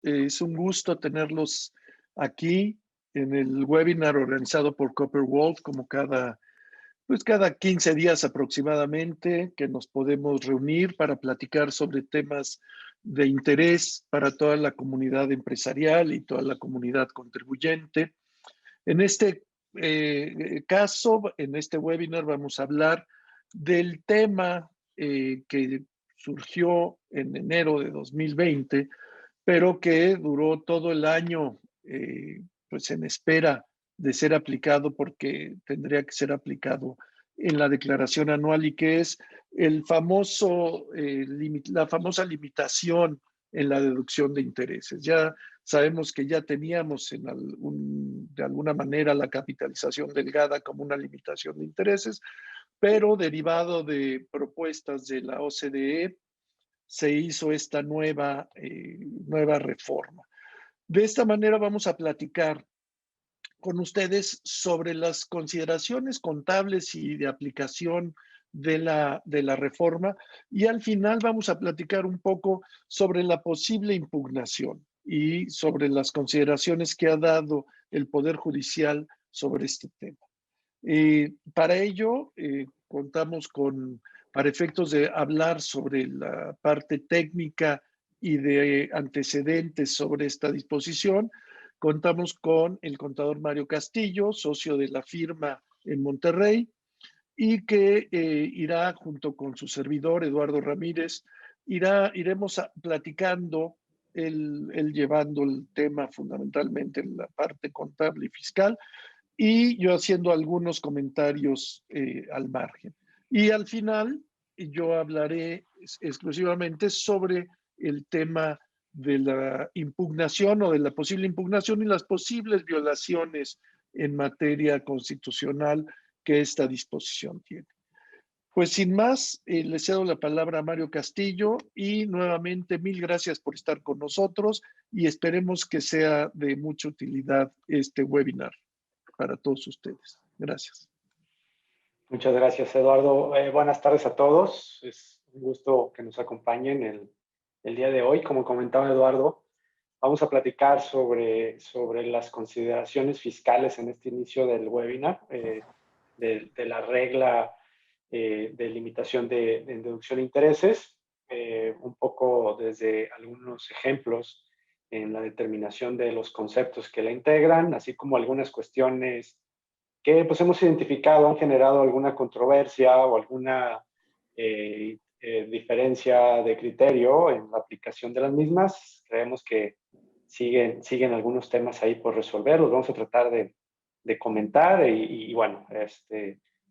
Es un gusto tenerlos aquí en el webinar organizado por Copper Wolf, como cada 15 días aproximadamente, que nos podemos reunir para platicar sobre temas de interés para toda la comunidad empresarial y toda la comunidad contribuyente. En este caso, en este webinar vamos a hablar del tema que surgió en enero de 2020, pero que duró todo el año pues en espera de ser aplicado, porque tendría que ser aplicado en la declaración anual, y que es el famoso, la famosa limitación en la deducción de intereses. Ya sabemos que ya teníamos de alguna manera la capitalización delgada como una limitación de intereses, pero derivado de propuestas de la OCDE, se hizo esta nueva reforma. De esta manera vamos a platicar con ustedes sobre las consideraciones contables y de aplicación de la reforma, y al final vamos a platicar un poco sobre la posible impugnación y sobre las consideraciones que ha dado el Poder Judicial sobre este tema. Para ello, contamos para efectos de hablar sobre la parte técnica y de antecedentes sobre esta disposición, contamos con el contador Mario Castillo, socio de la firma en Monterrey, y que irá junto con su servidor Eduardo Ramírez, iremos platicando, él llevando el tema fundamentalmente en la parte contable y fiscal, y yo haciendo algunos comentarios al margen. Y al final yo hablaré exclusivamente sobre el tema de la impugnación o de la posible impugnación y las posibles violaciones en materia constitucional que esta disposición tiene. Pues sin más, le cedo la palabra a Mario Castillo, y nuevamente mil gracias por estar con nosotros, y esperemos que sea de mucha utilidad este webinar para todos ustedes. Gracias. Muchas gracias, Eduardo. Buenas tardes a todos. Es un gusto que nos acompañen el día de hoy. Como comentaba Eduardo, vamos a platicar sobre las consideraciones fiscales en este inicio del webinar, de la regla de limitación de deducción de intereses, un poco desde algunos ejemplos en la determinación de los conceptos que la integran, así como algunas cuestiones que pues hemos identificado han generado alguna controversia o alguna diferencia de criterio en la aplicación de las mismas. Creemos que siguen algunos temas ahí por resolver, los vamos a tratar de comentar y bueno,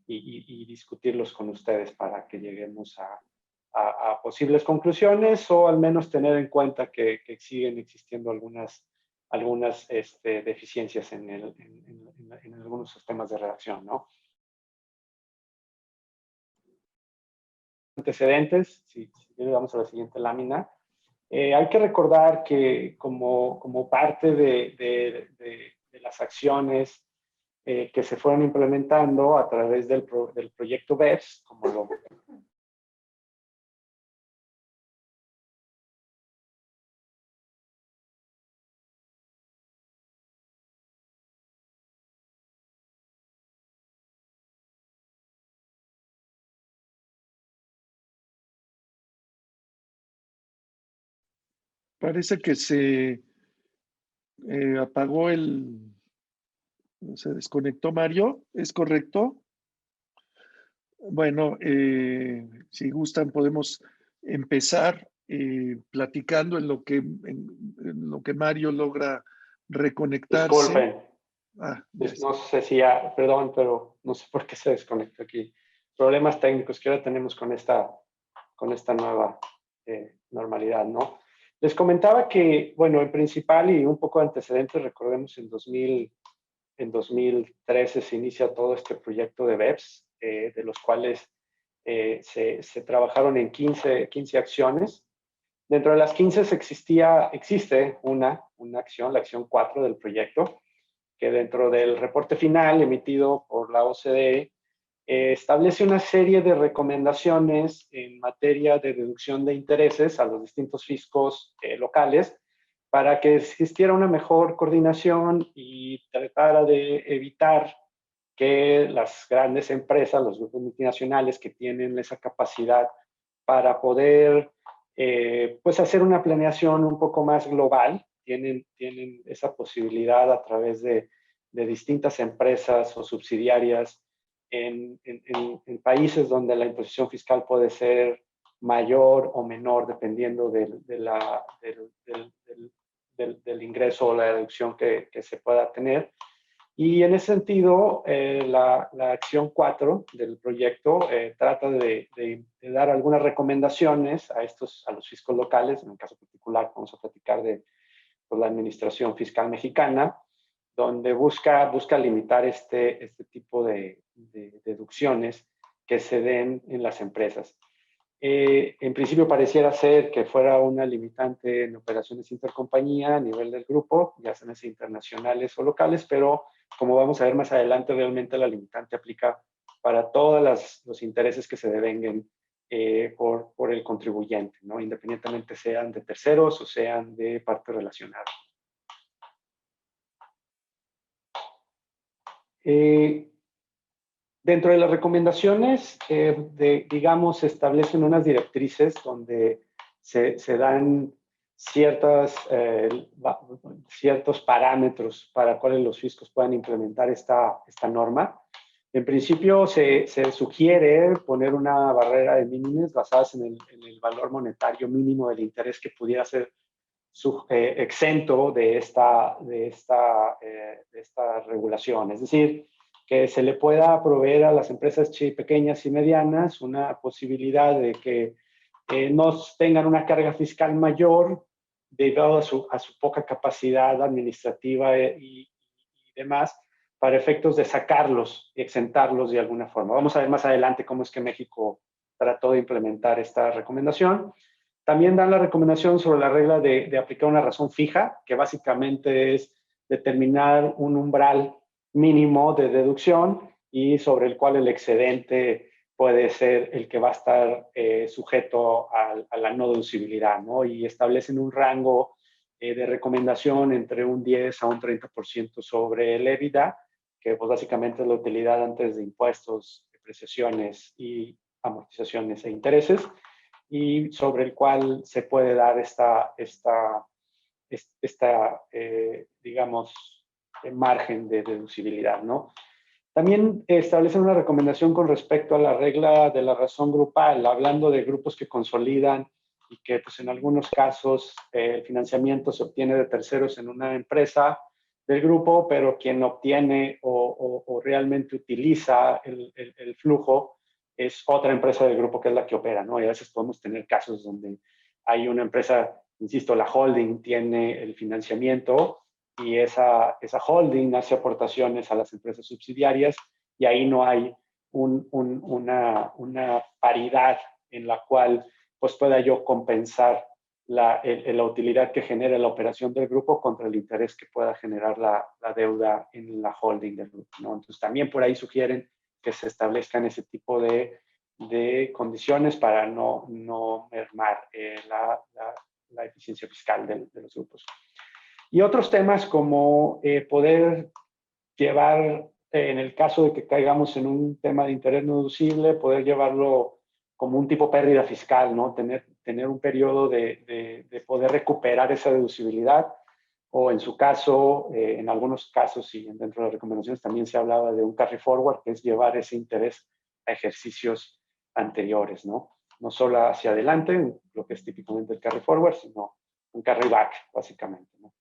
y discutirlos con ustedes para que lleguemos a posibles conclusiones, o al menos tener en cuenta que siguen existiendo algunas deficiencias en algunos sistemas de redacción, ¿no? Antecedentes, si vamos a la siguiente lámina. Hay que recordar que como parte de las acciones que se fueron implementando a través del proyecto BEPS, como lo Parece que se apagó se desconectó Mario, ¿es correcto? Bueno, si gustan podemos empezar platicando en lo que Mario logra reconectarse. disculpen. No sé si ya, perdón, pero no sé por qué se desconectó aquí. Problemas técnicos que ahora tenemos con esta nueva normalidad, ¿no? Les comentaba que, bueno, en principal y un poco de antecedentes, recordemos en 2013 se inicia todo este proyecto de BEPS, de los cuales se trabajaron en 15 acciones. Dentro de las 15 existe una acción, la acción 4 del proyecto, que dentro del reporte final emitido por la OCDE establece una serie de recomendaciones en materia de deducción de intereses a los distintos fiscos locales, para que existiera una mejor coordinación y tratara de evitar que las grandes empresas, los grupos multinacionales que tienen esa capacidad para poder pues hacer una planeación un poco más global, tienen esa posibilidad a través de distintas empresas o subsidiarias en países donde la imposición fiscal puede ser mayor o menor dependiendo del ingreso o la deducción que se pueda tener. Y en ese sentido, la acción 4 del proyecto trata de dar algunas recomendaciones a los fiscos locales. En el caso particular, vamos a platicar de pues, la Administración Fiscal Mexicana, donde busca limitar este tipo de deducciones que se den en las empresas. En principio pareciera ser que fuera una limitante en operaciones intercompañía a nivel del grupo, ya sean internacionales o locales, pero como vamos a ver más adelante, realmente la limitante aplica para todos los intereses que se devenguen por el contribuyente, ¿no? Independientemente sean de terceros o sean de partes relacionadas. Dentro de las recomendaciones, digamos, se establecen unas directrices donde se dan ciertos parámetros para cuáles los fiscos puedan implementar esta norma. En principio, se sugiere poner una barrera de mínimos basadas en el valor monetario mínimo del interés que pudiera ser exento de esta regulación. Es decir, que se le pueda proveer a las empresas pequeñas y medianas una posibilidad de que no tengan una carga fiscal mayor debido a su poca capacidad administrativa y demás, para efectos de sacarlos y exentarlos de alguna forma. Vamos a ver más adelante cómo es que México trató de implementar esta recomendación. También dan la recomendación sobre la regla de aplicar una razón fija, que básicamente es determinar un umbral mínimo de deducción y sobre el cual el excedente puede ser el que va a estar sujeto a la no deducibilidad, ¿no? Y establecen un rango de recomendación entre un 10 a un 30% sobre el EBITDA, que pues básicamente es la utilidad antes de impuestos, depreciaciones y amortizaciones e intereses, y sobre el cual se puede dar digamos, margen de deducibilidad, ¿no? También establecen una recomendación con respecto a la regla de la razón grupal, hablando de grupos que consolidan y que pues, en algunos casos el financiamiento se obtiene de terceros en una empresa del grupo, pero quien obtiene o realmente utiliza el flujo es otra empresa del grupo que es la que opera, ¿no? Y a veces podemos tener casos donde hay una empresa, insisto, la holding tiene el financiamiento y esa holding hace aportaciones a las empresas subsidiarias y ahí no hay una paridad en la cual pues pueda yo compensar la utilidad que genera la operación del grupo contra el interés que pueda generar la deuda en la holding del grupo, ¿no? Entonces también por ahí sugieren que se establezcan ese tipo de condiciones para no mermar la eficiencia fiscal de los grupos. Y otros temas como poder llevar, en el caso de que caigamos en un tema de interés no deducible, poder llevarlo como un tipo pérdida fiscal, ¿no? Tener un periodo de poder recuperar esa deducibilidad, o en su caso, en algunos casos y dentro de las recomendaciones también se hablaba de un carry forward, que es llevar ese interés a ejercicios anteriores, ¿no? No solo hacia adelante, lo que es típicamente el carry forward, sino un carry back, básicamente, ¿no?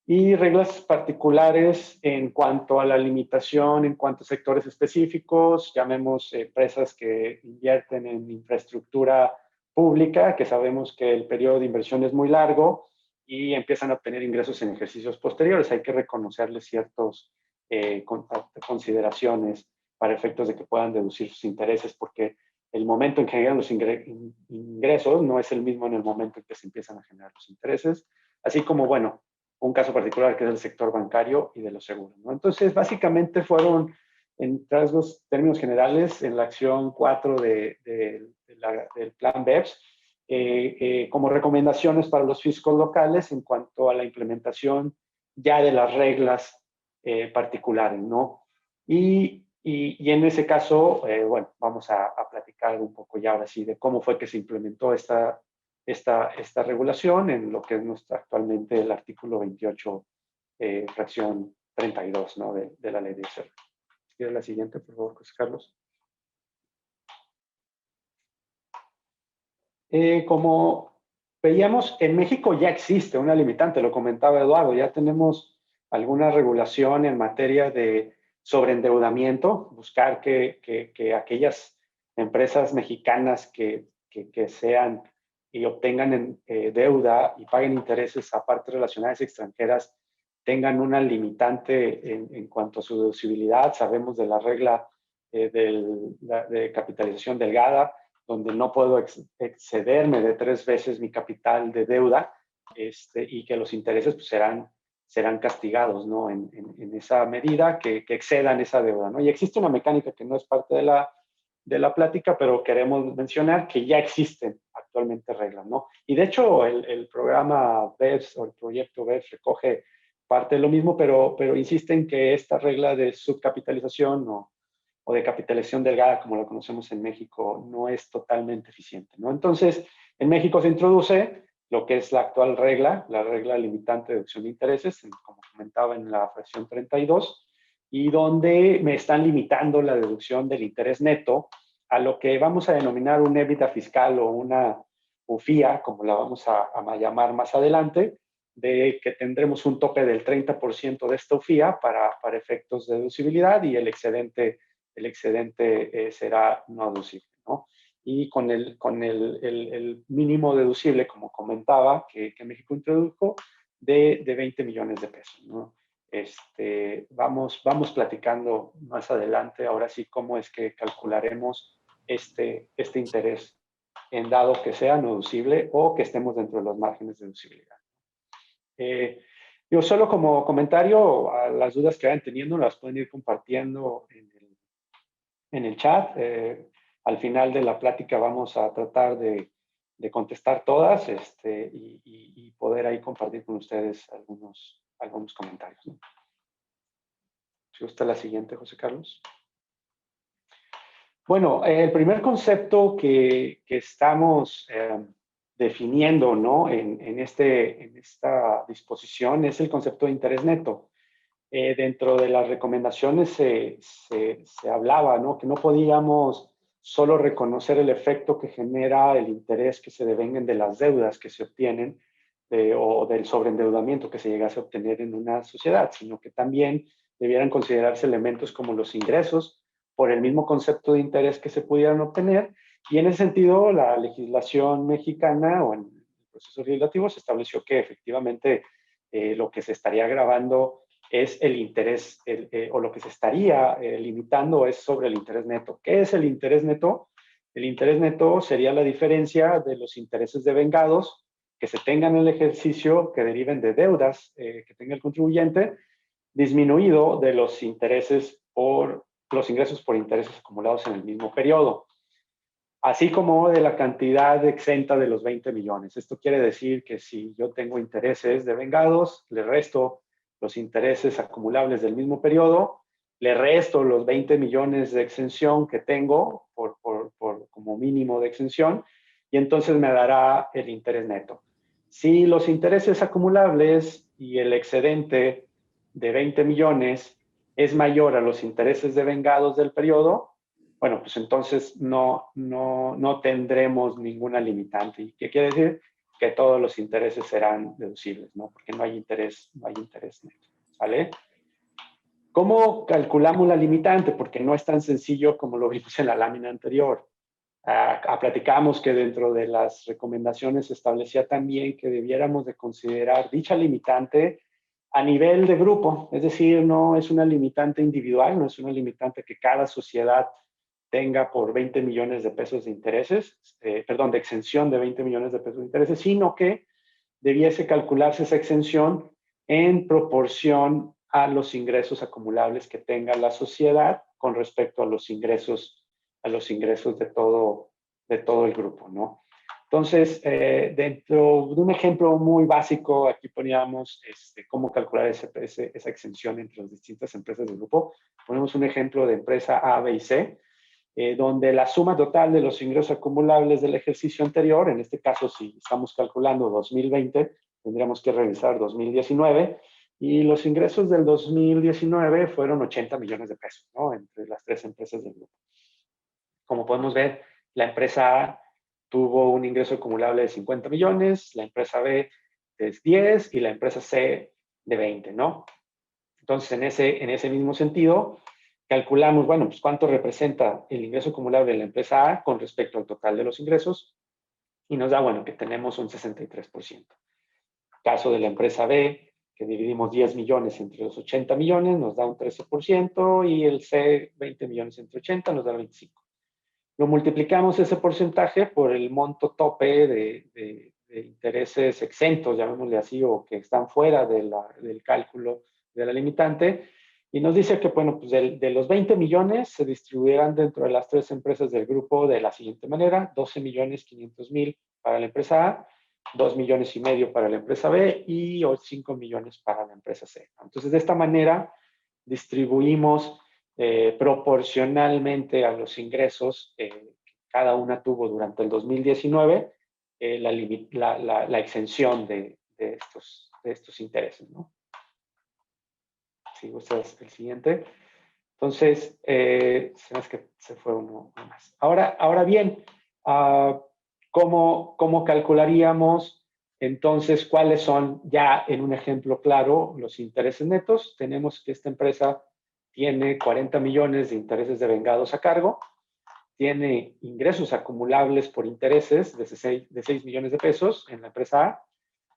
Y reglas particulares en cuanto a la limitación, en cuanto a sectores específicos, llamemos empresas que invierten en infraestructura pública, que sabemos que el periodo de inversión es muy largo y empiezan a obtener ingresos en ejercicios posteriores. Hay que reconocerles ciertas consideraciones para efectos de que puedan deducir sus intereses, porque el momento en que generan los ingresos no es el mismo en el momento en que se empiezan a generar los intereses, así como, bueno, un caso particular que es el sector bancario y de los seguros, ¿no? Entonces, básicamente fueron, en términos generales, en la acción 4 del plan BEPS, como recomendaciones para los fiscos locales en cuanto a la implementación ya de las reglas particulares, ¿no? Y en ese caso, bueno, vamos a platicar un poco ya ahora sí de cómo fue que se implementó esta regulación en lo que es actualmente el artículo 28, fracción 32, ¿no? de la ley de ISR. ¿Quieres la siguiente, por favor, José Carlos? Como veíamos, en México ya existe una limitante, lo comentaba Eduardo, ya tenemos alguna regulación en materia de sobreendeudamiento, buscar que aquellas empresas mexicanas que sean y obtengan deuda y paguen intereses a partes relacionadas extranjeras tengan una limitante en cuanto a su deducibilidad. Sabemos de la regla de capitalización delgada, donde no puedo excederme de 3 veces mi capital de deuda, y que los intereses pues, serán castigados, ¿no? En esa medida que excedan esa deuda, ¿no? Y existe una mecánica que no es parte de la plática, pero queremos mencionar que ya existen actualmente reglas, ¿no? Y de hecho el programa BEPS o el proyecto BEPS recoge parte de lo mismo, pero insisten que esta regla de subcapitalización o de capitalización delgada, como la conocemos en México, no es totalmente eficiente, ¿no? Entonces, en México se introduce lo que es la actual regla, la regla limitante de deducción de intereses, como comentaba en la fracción 32, y donde me están limitando la deducción del interés neto a lo que vamos a denominar un EBITDA fiscal o una UFIA, como la vamos a llamar más adelante, de que tendremos un tope del 30% de esta UFIA para efectos de deducibilidad y el excedente será no deducible, ¿no? Y con el mínimo deducible, como comentaba, que México introdujo, de 20 millones de pesos, ¿no? Vamos platicando más adelante, ahora sí, cómo es que calcularemos este interés en dado que sea no deducible o que estemos dentro de los márgenes de deducibilidad. Yo solo como comentario, a las dudas que vayan teniendo las pueden ir compartiendo en el chat. Al final de la plática vamos a tratar de contestar todas y poder ahí compartir con ustedes algunos comentarios, ¿no? Si gusta la siguiente, José Carlos. Bueno, el primer concepto que estamos definiendo, ¿no? en esta disposición es el concepto de interés neto. Dentro de las recomendaciones se hablaba, ¿no? Que no podíamos solo reconocer el efecto que genera el interés que se devenguen de las deudas que se obtienen o del sobreendeudamiento que se llegase a obtener en una sociedad, sino que también debieran considerarse elementos como los ingresos por el mismo concepto de interés que se pudieran obtener. Y en ese sentido, la legislación mexicana o en el proceso legislativo se estableció que efectivamente lo que se estaría agravando es el interés, o lo que se estaría limitando es sobre el interés neto. ¿Qué es el interés neto? El interés neto sería la diferencia de los intereses devengados que se tengan en el ejercicio que deriven de deudas que tenga el contribuyente, disminuido de los intereses por los ingresos por intereses acumulados en el mismo periodo, así como de la cantidad exenta de los 20 millones. Esto quiere decir que si yo tengo intereses devengados, le resto los intereses acumulables del mismo periodo, le resto los 20 millones de exención que tengo como mínimo de exención, y entonces me dará el interés neto. Si los intereses acumulables y el excedente de 20 millones es mayor a los intereses devengados del periodo, bueno, pues entonces no tendremos ninguna limitante. ¿Y qué quiere decir? Que todos los intereses serán deducibles, ¿no? Porque no hay interés neto, ¿vale? ¿Cómo calculamos la limitante? Porque no es tan sencillo como lo vimos en la lámina anterior. Platicamos que dentro de las recomendaciones se establecía también que debiéramos de considerar dicha limitante a nivel de grupo, es decir, no es una limitante individual, no es una limitante que cada sociedad tenga por 20 millones de pesos de intereses, de exención de 20 millones de pesos de intereses, sino que debiese calcularse esa exención en proporción a los ingresos acumulables que tenga la sociedad con respecto a los ingresos de todo el grupo, ¿no? Entonces, dentro de un ejemplo muy básico, aquí poníamos cómo calcular esa exención entre las distintas empresas del grupo. Ponemos un ejemplo de empresa A, B y C, donde la suma total de los ingresos acumulables del ejercicio anterior, en este caso, si estamos calculando 2020, tendríamos que revisar 2019, y los ingresos del 2019 fueron 80 millones de pesos, ¿no? Entre las tres empresas del grupo. Como podemos ver, la empresa A tuvo un ingreso acumulable de 50 millones, la empresa B de 10 y la empresa C de 20, ¿no? Entonces, en ese mismo sentido, calculamos, bueno, pues cuánto representa el ingreso acumulable de la empresa A con respecto al total de los ingresos y nos da, bueno, que tenemos un 63%. Caso de la empresa B, que dividimos 10 millones entre los 80 millones, nos da un 13% y el C, 20 millones entre 80, nos da 25%. Lo multiplicamos ese porcentaje por el monto tope de intereses exentos, llamémosle así, o que están fuera del cálculo de la limitante, y nos dice que, bueno, pues de los 20 millones se distribuirán dentro de las tres empresas del grupo de la siguiente manera: 12 millones 500 mil para la empresa A, 2 millones y medio para la empresa B y 5 millones para la empresa C. Entonces, de esta manera distribuimos proporcionalmente a los ingresos que cada una tuvo durante el 2019 la exención de estos intereses, ¿no? Si gustas el siguiente. Entonces, se me hace que se fue uno más. Ahora bien, ¿cómo calcularíamos entonces cuáles son, ya en un ejemplo claro, los intereses netos? Tenemos que esta empresa tiene 40 millones de intereses devengados a cargo, tiene ingresos acumulables por intereses de 6 millones de pesos en la empresa A,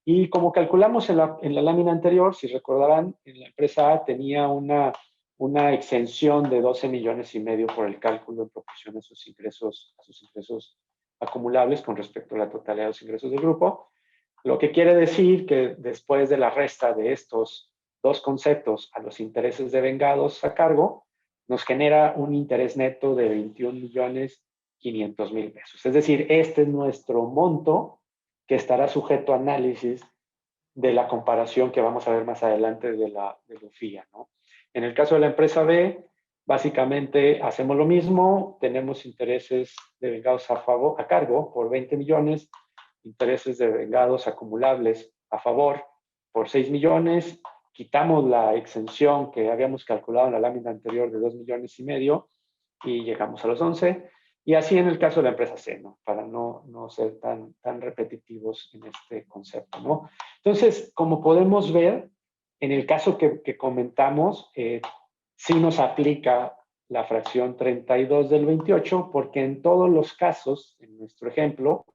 y como calculamos en la lámina anterior, si recordarán, en la empresa A tenía una exención de 12 millones y medio por el cálculo en proporción a sus ingresos acumulables con respecto a la totalidad de los ingresos del grupo, lo que quiere decir que después de la resta de estos dos conceptos a los intereses devengados a cargo, nos genera un interés neto de 21 millones 500 mil pesos. Es decir, este es nuestro monto que estará sujeto a análisis de la comparación que vamos a ver más adelante de la FIA, ¿no? En el caso de la empresa B, básicamente hacemos lo mismo, tenemos intereses devengados a cargo por 20 millones, intereses devengados acumulables a favor por 6 millones, quitamos la exención que habíamos calculado en la lámina anterior de 2 millones y medio y llegamos a los 11. Y así en el caso de la empresa C, ¿no? Para no ser tan repetitivos en este concepto, ¿no? Entonces, como podemos ver, en el caso que comentamos, sí nos aplica la fracción 32 del 28, porque en todos los casos, en nuestro ejemplo,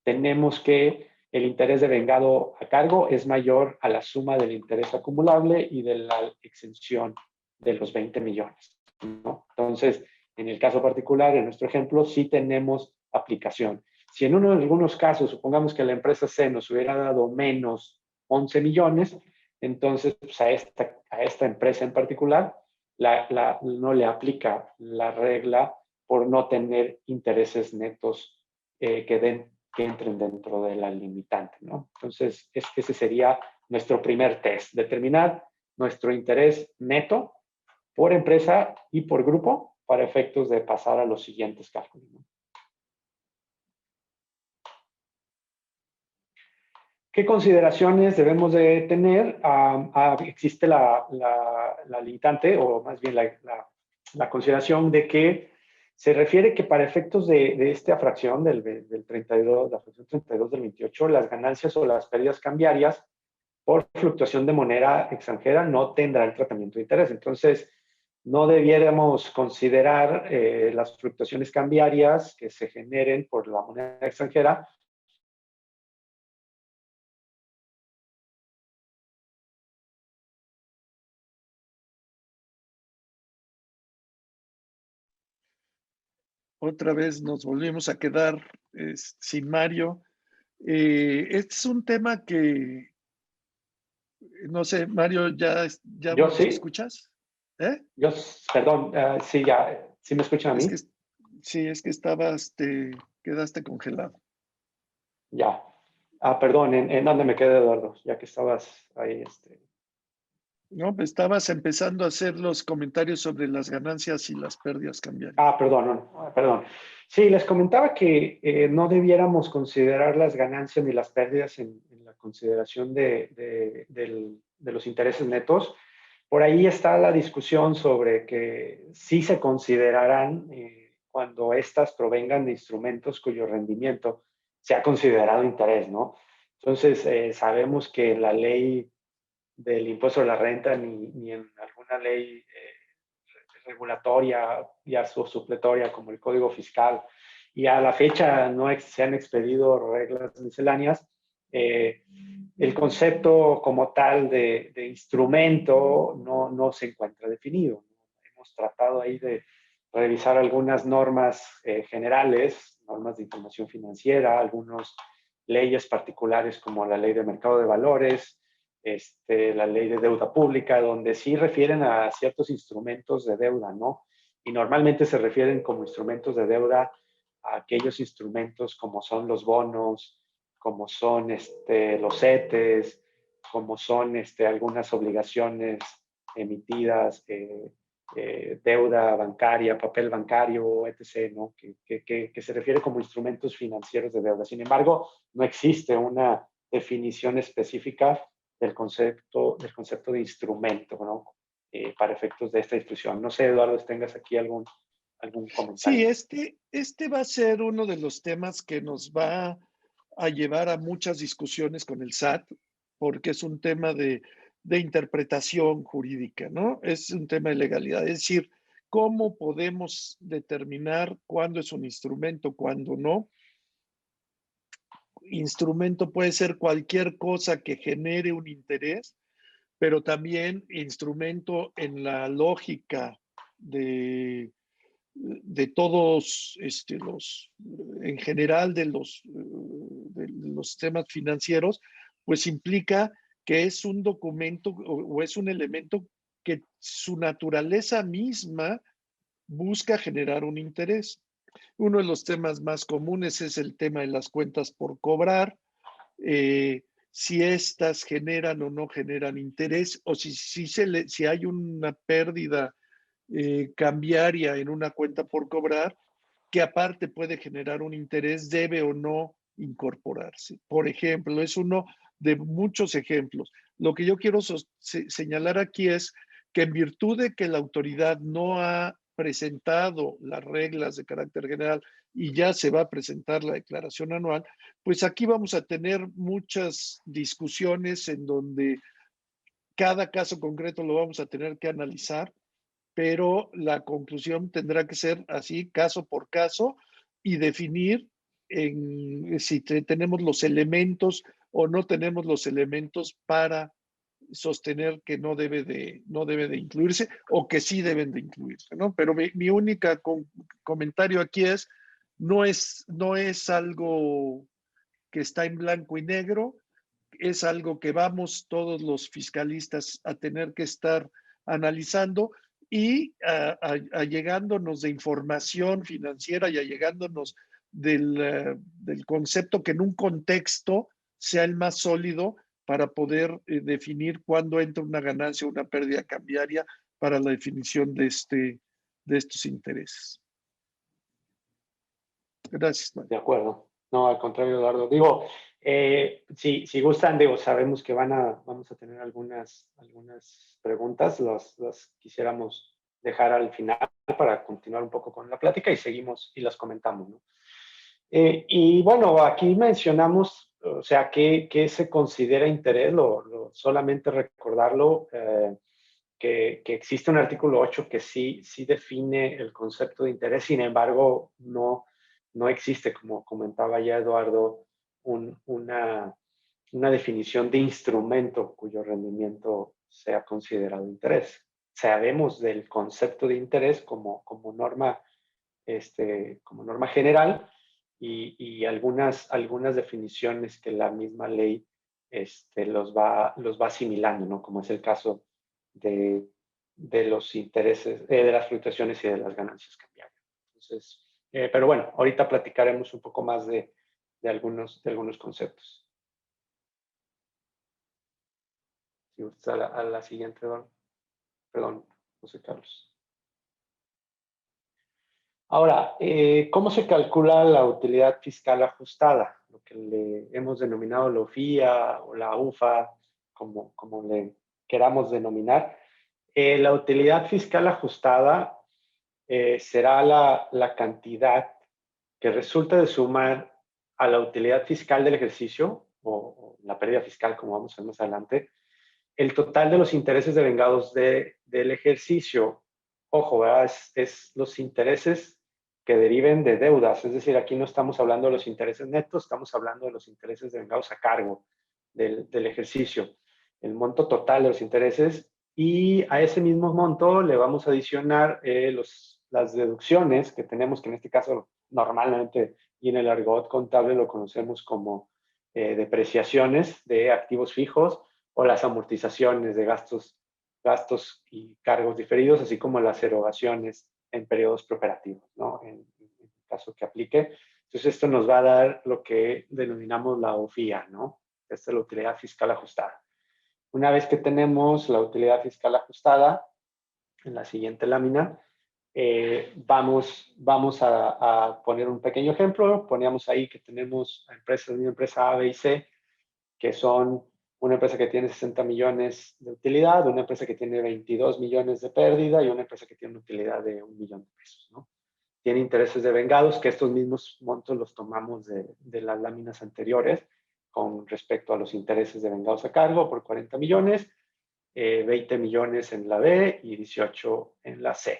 tenemos que el interés devengado a cargo es mayor a la suma del interés acumulable y de la exención de los 20 millones, ¿no? Entonces, en el caso particular, en nuestro ejemplo, sí tenemos aplicación. Si en algunos casos, supongamos que la empresa C nos hubiera dado menos 11 millones, entonces pues a esta empresa en particular no le aplica la regla por no tener intereses netos que entren dentro de la limitante, ¿no? Entonces, ese sería nuestro primer test: determinar nuestro interés neto por empresa y por grupo para efectos de pasar a los siguientes cálculos, ¿no? ¿Qué consideraciones debemos de tener? Existe la limitante, o más bien la consideración de que se refiere que para efectos de esta fracción del 32, la fracción 32 del 28, las ganancias o las pérdidas cambiarias por fluctuación de moneda extranjera no tendrá el tratamiento de interés. Entonces, no debiéramos considerar las fluctuaciones cambiarias que se generen por la moneda extranjera Otra vez nos volvimos a quedar sin Mario. Este es un tema que, no sé, Mario, ¿ya Yo nos sí, escuchas? ¿Eh? perdón, sí, sí me escuchan a Es que mí. sí, es que te quedaste congelado. Ya. Perdón, ¿en dónde me quedé, Eduardo? Ya que estabas ahí. No, pues estabas empezando a hacer los comentarios sobre las ganancias y las pérdidas cambiarias. Perdón, perdón. Sí, les comentaba que no debiéramos considerar las ganancias ni las pérdidas en la consideración de los intereses netos. Por ahí está la discusión sobre que sí se considerarán cuando éstas provengan de instrumentos cuyo rendimiento se ha considerado interés, ¿no? Entonces, sabemos que la ley del impuesto de la renta ni en alguna ley regulatoria ya supletoria como el Código Fiscal y a la fecha no se han expedido reglas misceláneas, eh, el concepto como tal de instrumento no se encuentra definido. Hemos tratado ahí de revisar algunas normas generales, normas de información financiera, algunas leyes particulares como la ley de mercado de valores, la ley de deuda pública, donde sí refieren a ciertos instrumentos de deuda, ¿no? Y normalmente se refieren como instrumentos de deuda a aquellos instrumentos como son los bonos, como son los CETES, como son algunas obligaciones emitidas, deuda bancaria, papel bancario, etc., ¿no? Que se refiere como instrumentos financieros de deuda. Sin embargo, no existe una definición específica del concepto de instrumento, ¿no? Para efectos de esta discusión. No sé, Eduardo, si tengas aquí algún Sí, comentario. este va a ser uno de los temas que nos va a llevar a muchas discusiones con el SAT, porque es un tema de interpretación jurídica, ¿no? Es un tema de legalidad, es decir, cómo podemos determinar cuándo es un instrumento, cuándo no. Instrumento puede ser cualquier cosa que genere un interés, pero también instrumento en la lógica de todos en general de los temas financieros, pues implica que es un documento o es un elemento que su naturaleza misma busca generar un interés. Uno de los temas más comunes es el tema de las cuentas por cobrar, si estas generan o no generan interés, o si hay una pérdida cambiaria en una cuenta por cobrar, que aparte puede generar un interés, debe o no incorporarse. Por ejemplo, es uno de muchos ejemplos. Lo que yo quiero señalar aquí es que en virtud de que la autoridad no ha presentado las reglas de carácter general y ya se va a presentar la declaración anual, pues aquí vamos a tener muchas discusiones en donde cada caso concreto lo vamos a tener que analizar, pero la conclusión tendrá que ser así, caso por caso, y definir si tenemos los elementos o no tenemos los elementos para sostener que no debe de incluirse o que sí deben de incluirse, ¿no? Pero mi única comentario aquí es, no es algo que está en blanco y negro, es algo que vamos todos los fiscalistas a tener que estar analizando y allegándonos de información financiera y allegándonos del concepto que en un contexto sea el más sólido para poder definir cuándo entra una ganancia o una pérdida cambiaria para la definición de estos intereses. Gracias, Mario. De acuerdo. No, al contrario, Eduardo. Digo, si gustan, digo, sabemos que vamos a tener algunas preguntas, las quisiéramos dejar al final para continuar un poco con la plática y seguimos y las comentamos, ¿no? Y bueno, aquí mencionamos, o sea, ¿qué se considera interés? Solamente recordarlo, que existe un artículo 8 que sí define el concepto de interés, sin embargo, no existe, como comentaba ya Eduardo, una definición de instrumento cuyo rendimiento sea considerado interés. Sabemos del concepto de interés como norma general y algunas definiciones que la misma ley los va asimilando, ¿no? Como es el caso de, de los intereses, de las fluctuaciones y de las ganancias cambiarias. Entonces, pero bueno, ahorita platicaremos un poco más algunos conceptos. Si gustas a la siguiente, perdón, José Carlos. Ahora, ¿cómo se calcula la utilidad fiscal ajustada? Lo que le hemos denominado la UFIA o la UFA, como le queramos denominar. La utilidad fiscal ajustada será la cantidad que resulta de sumar a la utilidad fiscal del ejercicio, o la pérdida fiscal, como vamos a ver más adelante, el total de los intereses devengados del ejercicio. Ojo, ¿verdad? Es los intereses que deriven de deudas. Es decir, aquí no estamos hablando de los intereses netos, estamos hablando de los intereses devengados a cargo del ejercicio. El monto total de los intereses, y a ese mismo monto le vamos a adicionar las deducciones que tenemos, que en este caso normalmente y en el argot contable lo conocemos como depreciaciones de activos fijos, o las amortizaciones de gastos y cargos diferidos, así como las erogaciones en periodos preoperativos, ¿no? En el caso que aplique. Entonces, esto nos va a dar lo que denominamos la UFIA, ¿no? Esta es la utilidad fiscal ajustada. Una vez que tenemos la utilidad fiscal ajustada, en la siguiente lámina, vamos a poner un pequeño ejemplo. Poníamos ahí que tenemos una empresa A, B y C, que son una empresa que tiene 60 millones de utilidad, una empresa que tiene 22 millones de pérdida y una empresa que tiene una utilidad de 1 millón de pesos, ¿no? Tiene intereses devengados, que estos mismos montos los tomamos de las láminas anteriores con respecto a los intereses devengados a cargo por 40 millones, 20 millones en la B y 18 en la C.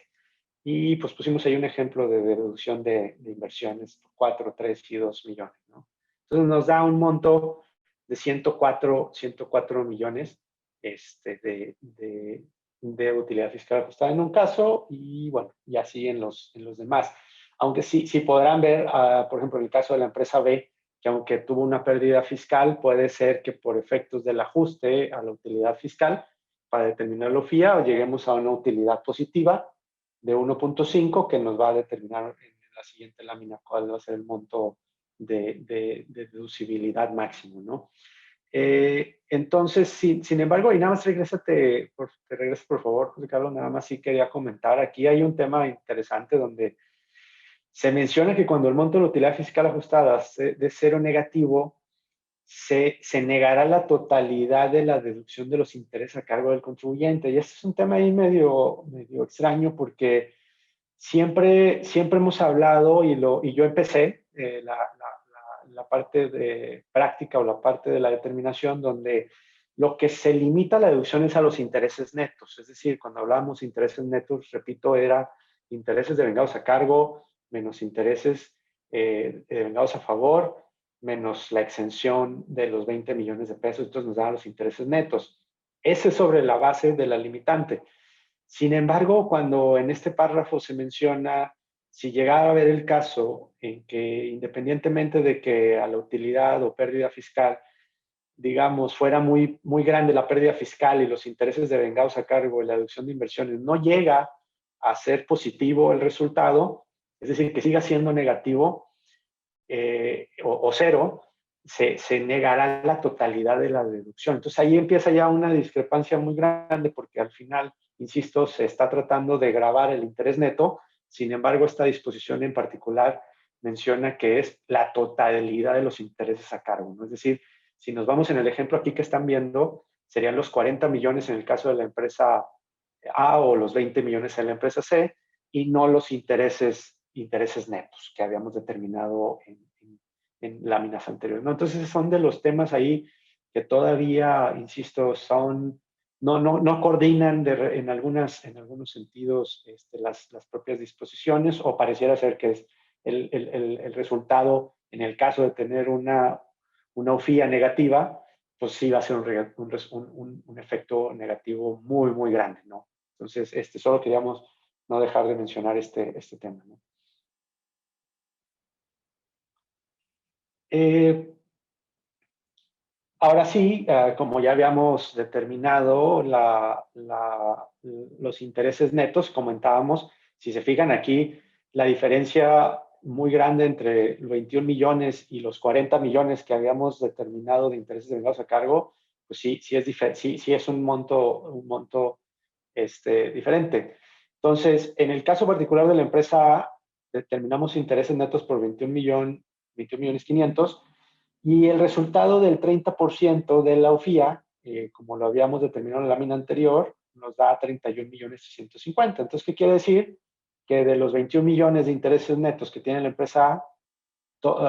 Y pues pusimos ahí un ejemplo de deducción de inversiones por 4, 3 y 2 millones, ¿no? Entonces nos da un monto de 104 millones de utilidad fiscal ajustada en un caso, y bueno, y así en los demás. Aunque sí podrán ver, por ejemplo, en el caso de la empresa B, que aunque tuvo una pérdida fiscal, puede ser que por efectos del ajuste a la utilidad fiscal, para determinar la UFIA, lleguemos a una utilidad positiva de 1.5, que nos va a determinar en la siguiente lámina cuál va a ser el monto de deducibilidad máximo, ¿no? Entonces, sin embargo, y nada más te regresas por favor, José Carlos, nada más sí quería comentar, aquí hay un tema interesante donde se menciona que cuando el monto de la utilidad fiscal ajustada de cero negativo, se negará la totalidad de la deducción de los intereses a cargo del contribuyente. Y este es un tema ahí medio extraño, porque siempre hemos hablado, y yo empecé la parte de práctica o la parte de la determinación, donde lo que se limita a la deducción es a los intereses netos. Es decir, cuando hablábamos de intereses netos, repito, era intereses devengados a cargo menos intereses devengados a favor, menos la exención de los 20 millones de pesos. Entonces nos daban los intereses netos. Ese es sobre la base de la limitante. Sin embargo, cuando en este párrafo se menciona, si llegara a haber el caso en que, independientemente de que a la utilidad o pérdida fiscal, digamos, fuera muy grande la pérdida fiscal y los intereses devengados a cargo y la deducción de inversiones no llega a ser positivo el resultado, es decir, que siga siendo negativo o cero, se negará la totalidad de la deducción. Entonces ahí empieza ya una discrepancia muy grande, porque al final, insisto, se está tratando de gravar el interés neto. Sin embargo, esta disposición en particular menciona que es la totalidad de los intereses a cargo, ¿no? Es decir, si nos vamos en el ejemplo aquí que están viendo, serían los 40 millones en el caso de la empresa A o los 20 millones en la empresa C, y no los intereses netos que habíamos determinado en láminas anteriores, ¿no? Entonces son de los temas ahí que todavía, insisto, no coordinan en algunos sentidos las propias disposiciones, o pareciera ser que es el resultado, en el caso de tener una UFIA negativa, pues sí va a ser un efecto negativo muy grande, ¿no? Entonces, solo queríamos no dejar de mencionar este tema, ¿no? Ahora sí, como ya habíamos determinado los intereses netos, comentábamos, si se fijan aquí, la diferencia muy grande entre los 21 millones y los 40 millones que habíamos determinado de intereses derivados a cargo, pues sí es un monto diferente. Entonces, en el caso particular de la empresa A, determinamos intereses netos por 21 millones 500, y el resultado del 30% de la UFIA, como lo habíamos determinado en la lámina anterior, nos da 31 millones 650. Entonces, ¿qué quiere decir? Que de los 21 millones de intereses netos que tiene la empresa A,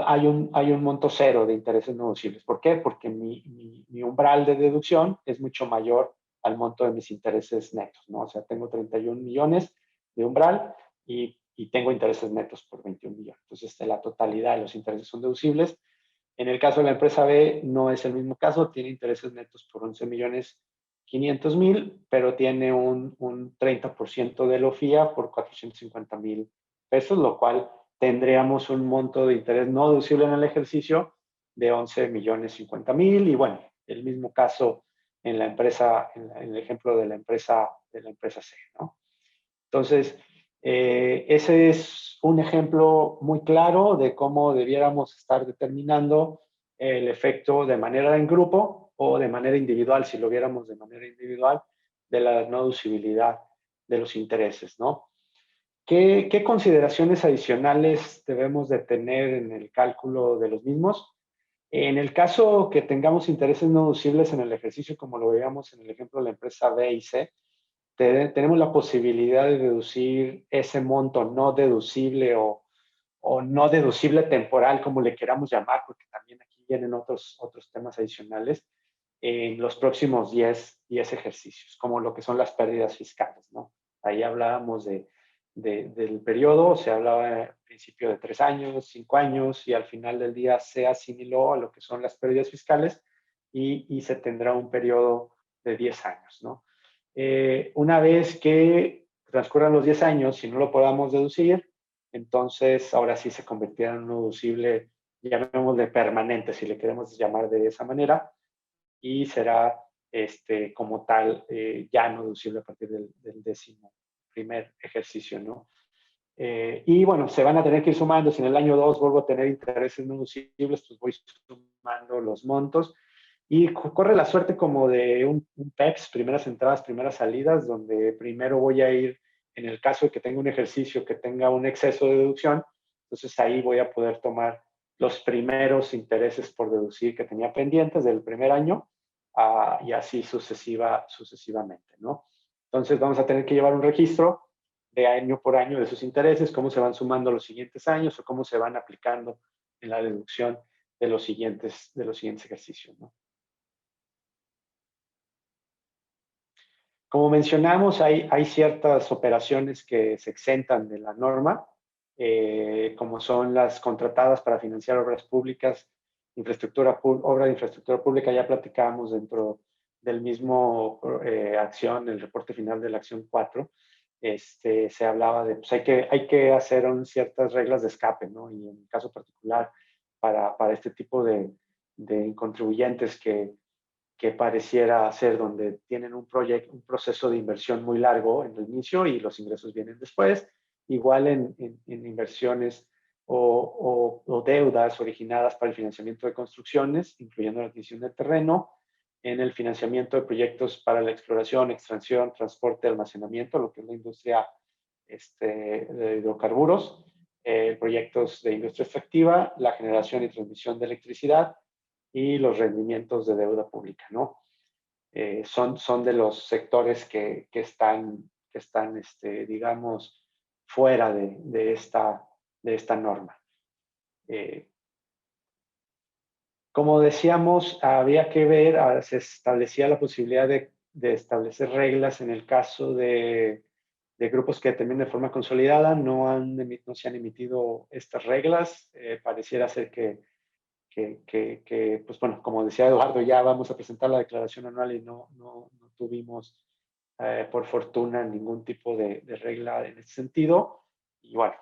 hay un monto cero de intereses no deducibles. ¿Por qué? Porque mi umbral de deducción es mucho mayor al monto de mis intereses netos, ¿no? O sea, tengo 31 millones de umbral y tengo intereses netos por 21 millones. Entonces, la totalidad de los intereses son deducibles. En el caso de la empresa B, no es el mismo caso, tiene intereses netos por 11 millones 500 mil, pero tiene un 30% de LOFIA por 450 mil pesos, lo cual tendríamos un monto de interés no deducible en el ejercicio de 11 millones 50 mil. Y bueno, el mismo caso en la empresa, en el ejemplo de la empresa C, ¿no? Entonces, ese es un ejemplo muy claro de cómo debiéramos estar determinando el efecto de manera en grupo o de manera individual, si lo viéramos de manera individual, de la no deducibilidad de los intereses, ¿no? ¿Qué consideraciones adicionales debemos de tener en el cálculo de los mismos? En el caso que tengamos intereses no deducibles en el ejercicio, como lo veíamos en el ejemplo de la empresa B y C, tenemos la posibilidad de deducir ese monto no deducible o no deducible temporal, como le queramos llamar, porque también aquí vienen otros temas adicionales, en los próximos 10 ejercicios, como lo que son las pérdidas fiscales, ¿no? Ahí hablábamos del periodo, se hablaba al principio de 3 años, 5 años, y al final del día se asimiló a lo que son las pérdidas fiscales y se tendrá un periodo de 10 años, ¿no? Una vez que transcurran los 10 años, si no lo podamos deducir, entonces ahora sí se convertirá en un deducible, llamémosle permanente, si le queremos llamar de esa manera, y será como tal ya no deducible a partir del 11º ejercicio, ¿no? Y bueno, se van a tener que ir sumando. Si en el año 2 vuelvo a tener intereses no deducibles, pues voy sumando los montos. Y corre la suerte como de un PEPS, primeras entradas, primeras salidas, donde primero voy a ir, en el caso de que tenga un ejercicio que tenga un exceso de deducción, entonces ahí voy a poder tomar los primeros intereses por deducir que tenía pendientes del primer año y así sucesivamente, ¿no? Entonces vamos a tener que llevar un registro de año por año de esos intereses, cómo se van sumando los siguientes años o cómo se van aplicando en la deducción de los siguientes ejercicios, ¿no? Como mencionamos, hay ciertas operaciones que se exentan de la norma, como son las contratadas para financiar obras públicas, obra de infraestructura pública. Ya platicábamos dentro del mismo acción, el reporte final de la acción 4, se hablaba de, pues hay que hacer ciertas reglas de escape, ¿no? Y en el caso particular, para este tipo de contribuyentes que pareciera ser donde tienen un proceso de inversión muy largo en el inicio y los ingresos vienen después, igual en inversiones o deudas originadas para el financiamiento de construcciones, incluyendo la adquisición de terreno, en el financiamiento de proyectos para la exploración, extracción, transporte, almacenamiento, lo que es la industria de hidrocarburos, proyectos de industria extractiva, la generación y transmisión de electricidad, y los rendimientos de deuda pública, ¿no? Son de los sectores que están digamos, fuera de esta norma. Como decíamos, había que ver, se establecía la posibilidad de establecer reglas en el caso de grupos que determinen de forma consolidada. No se han emitido estas reglas. Pareciera ser que pues bueno, como decía Eduardo, ya vamos a presentar la declaración anual y no tuvimos, por fortuna, ningún tipo de regla en ese sentido. Y bueno,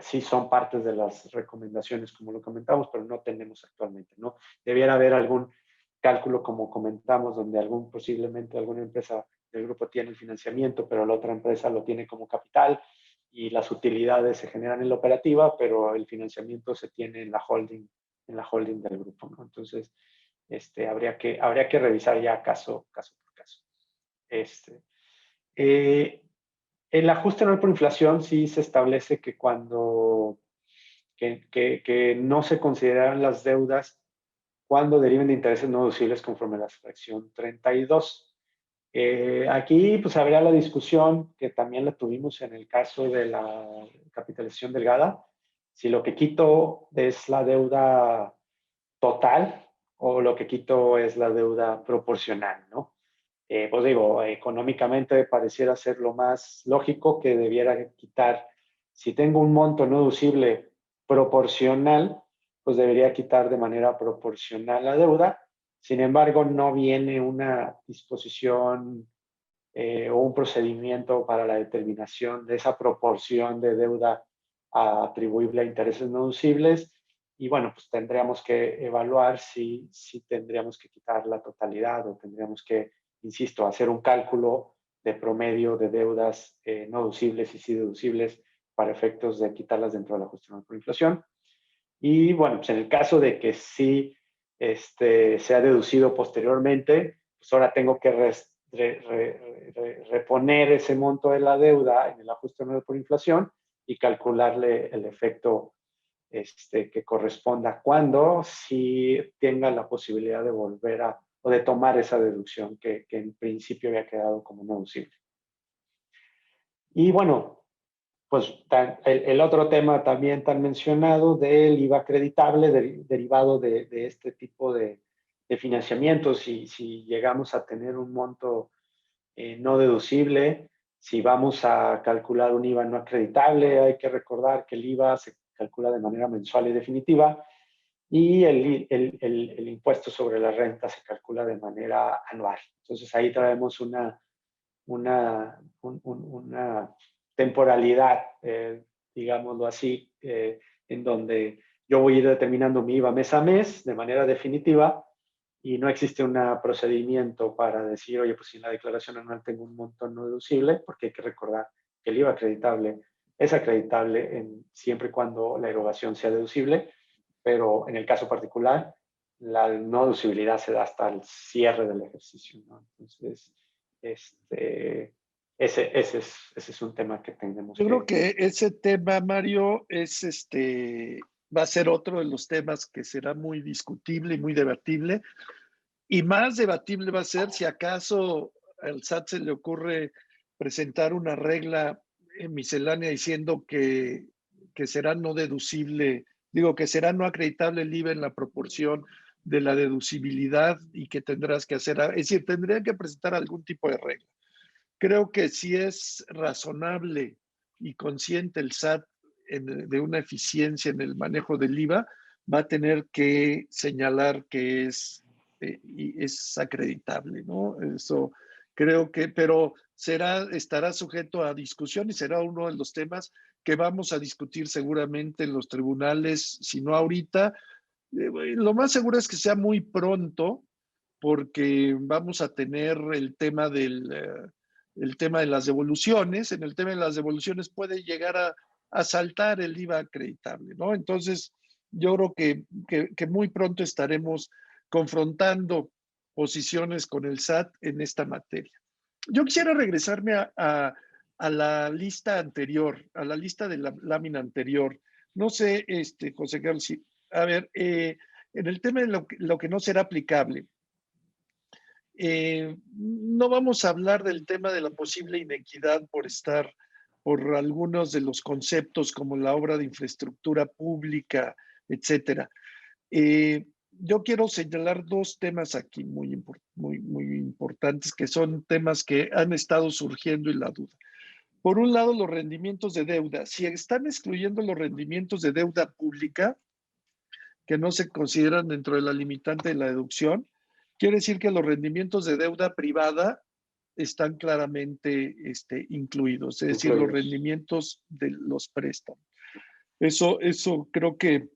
sí son partes de las recomendaciones, como lo comentamos, pero no tenemos actualmente, ¿no? Debiera haber algún cálculo, como comentamos, donde posiblemente alguna empresa del grupo tiene el financiamiento, pero la otra empresa lo tiene como capital. y las utilidades se generan en la operativa, pero el financiamiento se tiene en la holding del grupo, ¿no? Entonces, habría que revisar ya caso por caso. El ajuste anual por inflación sí se establece que cuando que no se consideran las deudas cuando deriven de intereses no deducibles conforme a la fracción 32. Aquí pues habría la discusión que también la tuvimos en el caso de la capitalización delgada, si lo que quito es la deuda total o lo que quito es la deuda proporcional, ¿no? Pues digo, económicamente pareciera ser lo más lógico que debiera quitar, si tengo un monto no deducible proporcional, pues debería quitar de manera proporcional la deuda. Sin embargo, no viene una disposición o un procedimiento para la determinación de esa proporción de deuda atribuible a intereses no deducibles. Y bueno, pues tendríamos que evaluar si tendríamos que quitar la totalidad o tendríamos que, insisto, hacer un cálculo de promedio de deudas no deducibles y sí deducibles para efectos de quitarlas dentro de la cuestión por inflación. Y bueno, pues en el caso de que sí sea deducido posteriormente, pues ahora tengo que reponer ese monto de la deuda en el ajuste anual por inflación y calcularle el efecto que corresponda cuando sí tenga la posibilidad de volver o de tomar esa deducción que en principio había quedado como no deducible. Y bueno, pues el otro tema también tan mencionado del IVA acreditable derivado de este tipo de financiamientos. Si llegamos a tener un monto no deducible, si vamos a calcular un IVA no acreditable, hay que recordar que el IVA se calcula de manera mensual y definitiva y el impuesto sobre la renta se calcula de manera anual. Entonces ahí traemos una temporalidad, digámoslo así, en donde yo voy a ir determinando mi IVA mes a mes de manera definitiva y no existe un procedimiento para decir, oye, pues si en la declaración anual tengo un monto no deducible, porque hay que recordar que el IVA acreditable es acreditable siempre y cuando la erogación sea deducible, pero en el caso particular, la no deducibilidad se da hasta el cierre del ejercicio, ¿no? Entonces, ese es un tema que tenemos Yo creo que... que ese tema, Mario, va a ser otro de los temas que será muy discutible y muy debatible. Y más debatible va a ser si acaso al SAT se le ocurre presentar una regla miscelánea diciendo que será no deducible, digo, que será no acreditable el IVA en la proporción de la deducibilidad y que tendrás que hacer, es decir, tendrían que presentar algún tipo de regla. Creo que si es razonable y consciente el SAT de una eficiencia en el manejo del IVA, va a tener que señalar que es acreditable, ¿no? Eso creo que, pero estará sujeto a discusión y será uno de los temas que vamos a discutir seguramente en los tribunales, si no ahorita. Lo más seguro es que sea muy pronto, porque vamos a tener el tema de las devoluciones. En el tema de las devoluciones puede llegar a saltar el IVA acreditable, ¿no? Entonces, yo creo que muy pronto estaremos confrontando posiciones con el SAT en esta materia. Yo quisiera regresarme a la lista anterior, a la lista de la lámina anterior. No sé, José Carlos, a ver, en el tema de lo que no será aplicable, no vamos a hablar del tema de la posible inequidad por algunos de los conceptos como la obra de infraestructura pública, etcétera. Yo quiero señalar dos temas aquí muy importantes, que son temas que han estado surgiendo en la duda. Por un lado, los rendimientos de deuda. Si están excluyendo los rendimientos de deuda pública, que no se consideran dentro de la limitante de la deducción, quiere decir que los rendimientos de deuda privada están claramente incluidos, es decir, los rendimientos de los préstamos. Eso creo que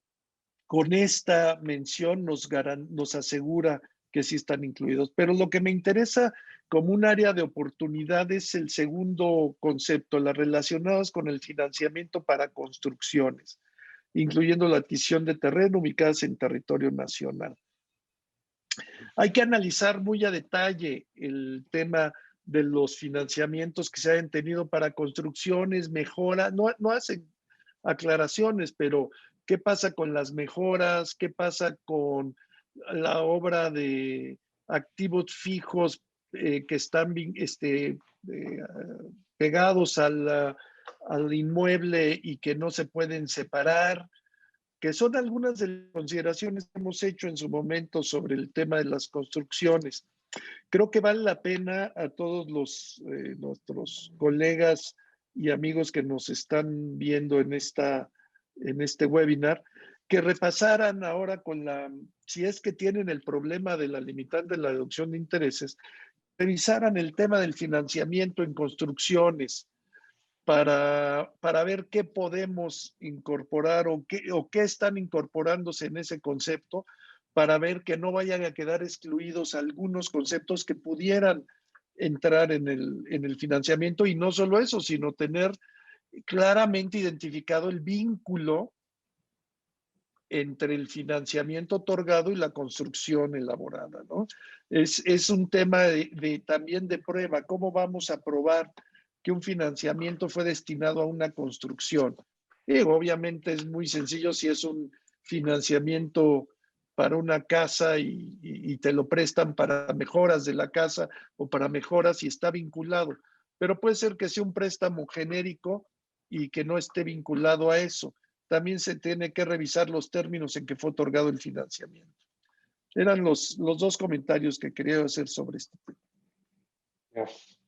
con esta mención nos asegura que sí están incluidos. Pero lo que me interesa como un área de oportunidades el segundo concepto, las relacionadas con el financiamiento para construcciones, incluyendo la adquisición de terreno ubicadas en territorio nacional. Hay que analizar muy a detalle el tema de los financiamientos que se hayan tenido para construcciones, mejoras, no hacen aclaraciones, pero ¿qué pasa con las mejoras? ¿Qué pasa con la obra de activos fijos que están pegados al inmueble y que no se pueden separar? Que son algunas de las consideraciones que hemos hecho en su momento sobre el tema de las construcciones. Creo que vale la pena a todos nuestros colegas y amigos que nos están viendo en este webinar, que repasaran ahora si es que tienen el problema de la limitante de la deducción de intereses, revisaran el tema del financiamiento en construcciones, para ver qué podemos incorporar o qué están incorporándose en ese concepto, para ver que no vayan a quedar excluidos algunos conceptos que pudieran entrar en el financiamiento, y no solo eso, sino tener claramente identificado el vínculo entre el financiamiento otorgado y la construcción elaborada, ¿no? Es un tema también de prueba. ¿Cómo vamos a probar que un financiamiento fue destinado a una construcción? Y obviamente es muy sencillo si es un financiamiento para una casa y te lo prestan para mejoras de la casa o para mejoras y está vinculado. Pero puede ser que sea un préstamo genérico y que no esté vinculado a eso. También se tiene que revisar los términos en que fue otorgado el financiamiento. Eran los dos comentarios que quería hacer sobre este tema. Yes.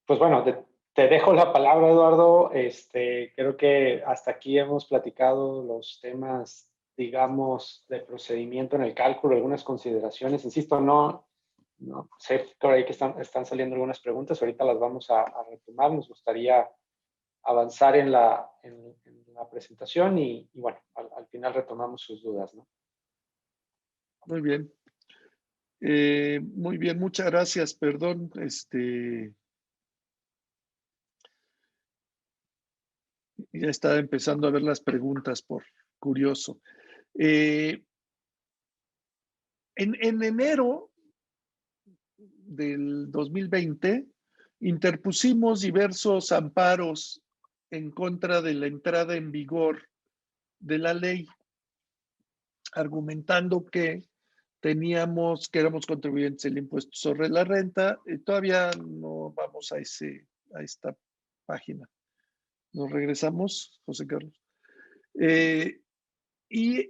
Pues bueno, te dejo la palabra, Eduardo. Creo que hasta aquí hemos platicado los temas, digamos, de procedimiento en el cálculo, algunas consideraciones. Insisto, no sé por ahí que están saliendo algunas preguntas. Ahorita las vamos a retomar. Nos gustaría avanzar en la presentación y bueno, al final retomamos sus dudas, ¿no? Muy bien. Muy bien, muchas gracias. Perdón, ya estaba empezando a ver las preguntas por curioso. En enero del 2020 interpusimos diversos amparos en contra de la entrada en vigor de la ley, argumentando que éramos contribuyentes del impuesto sobre la renta. Todavía no vamos a esta página. Nos regresamos, José Carlos. Y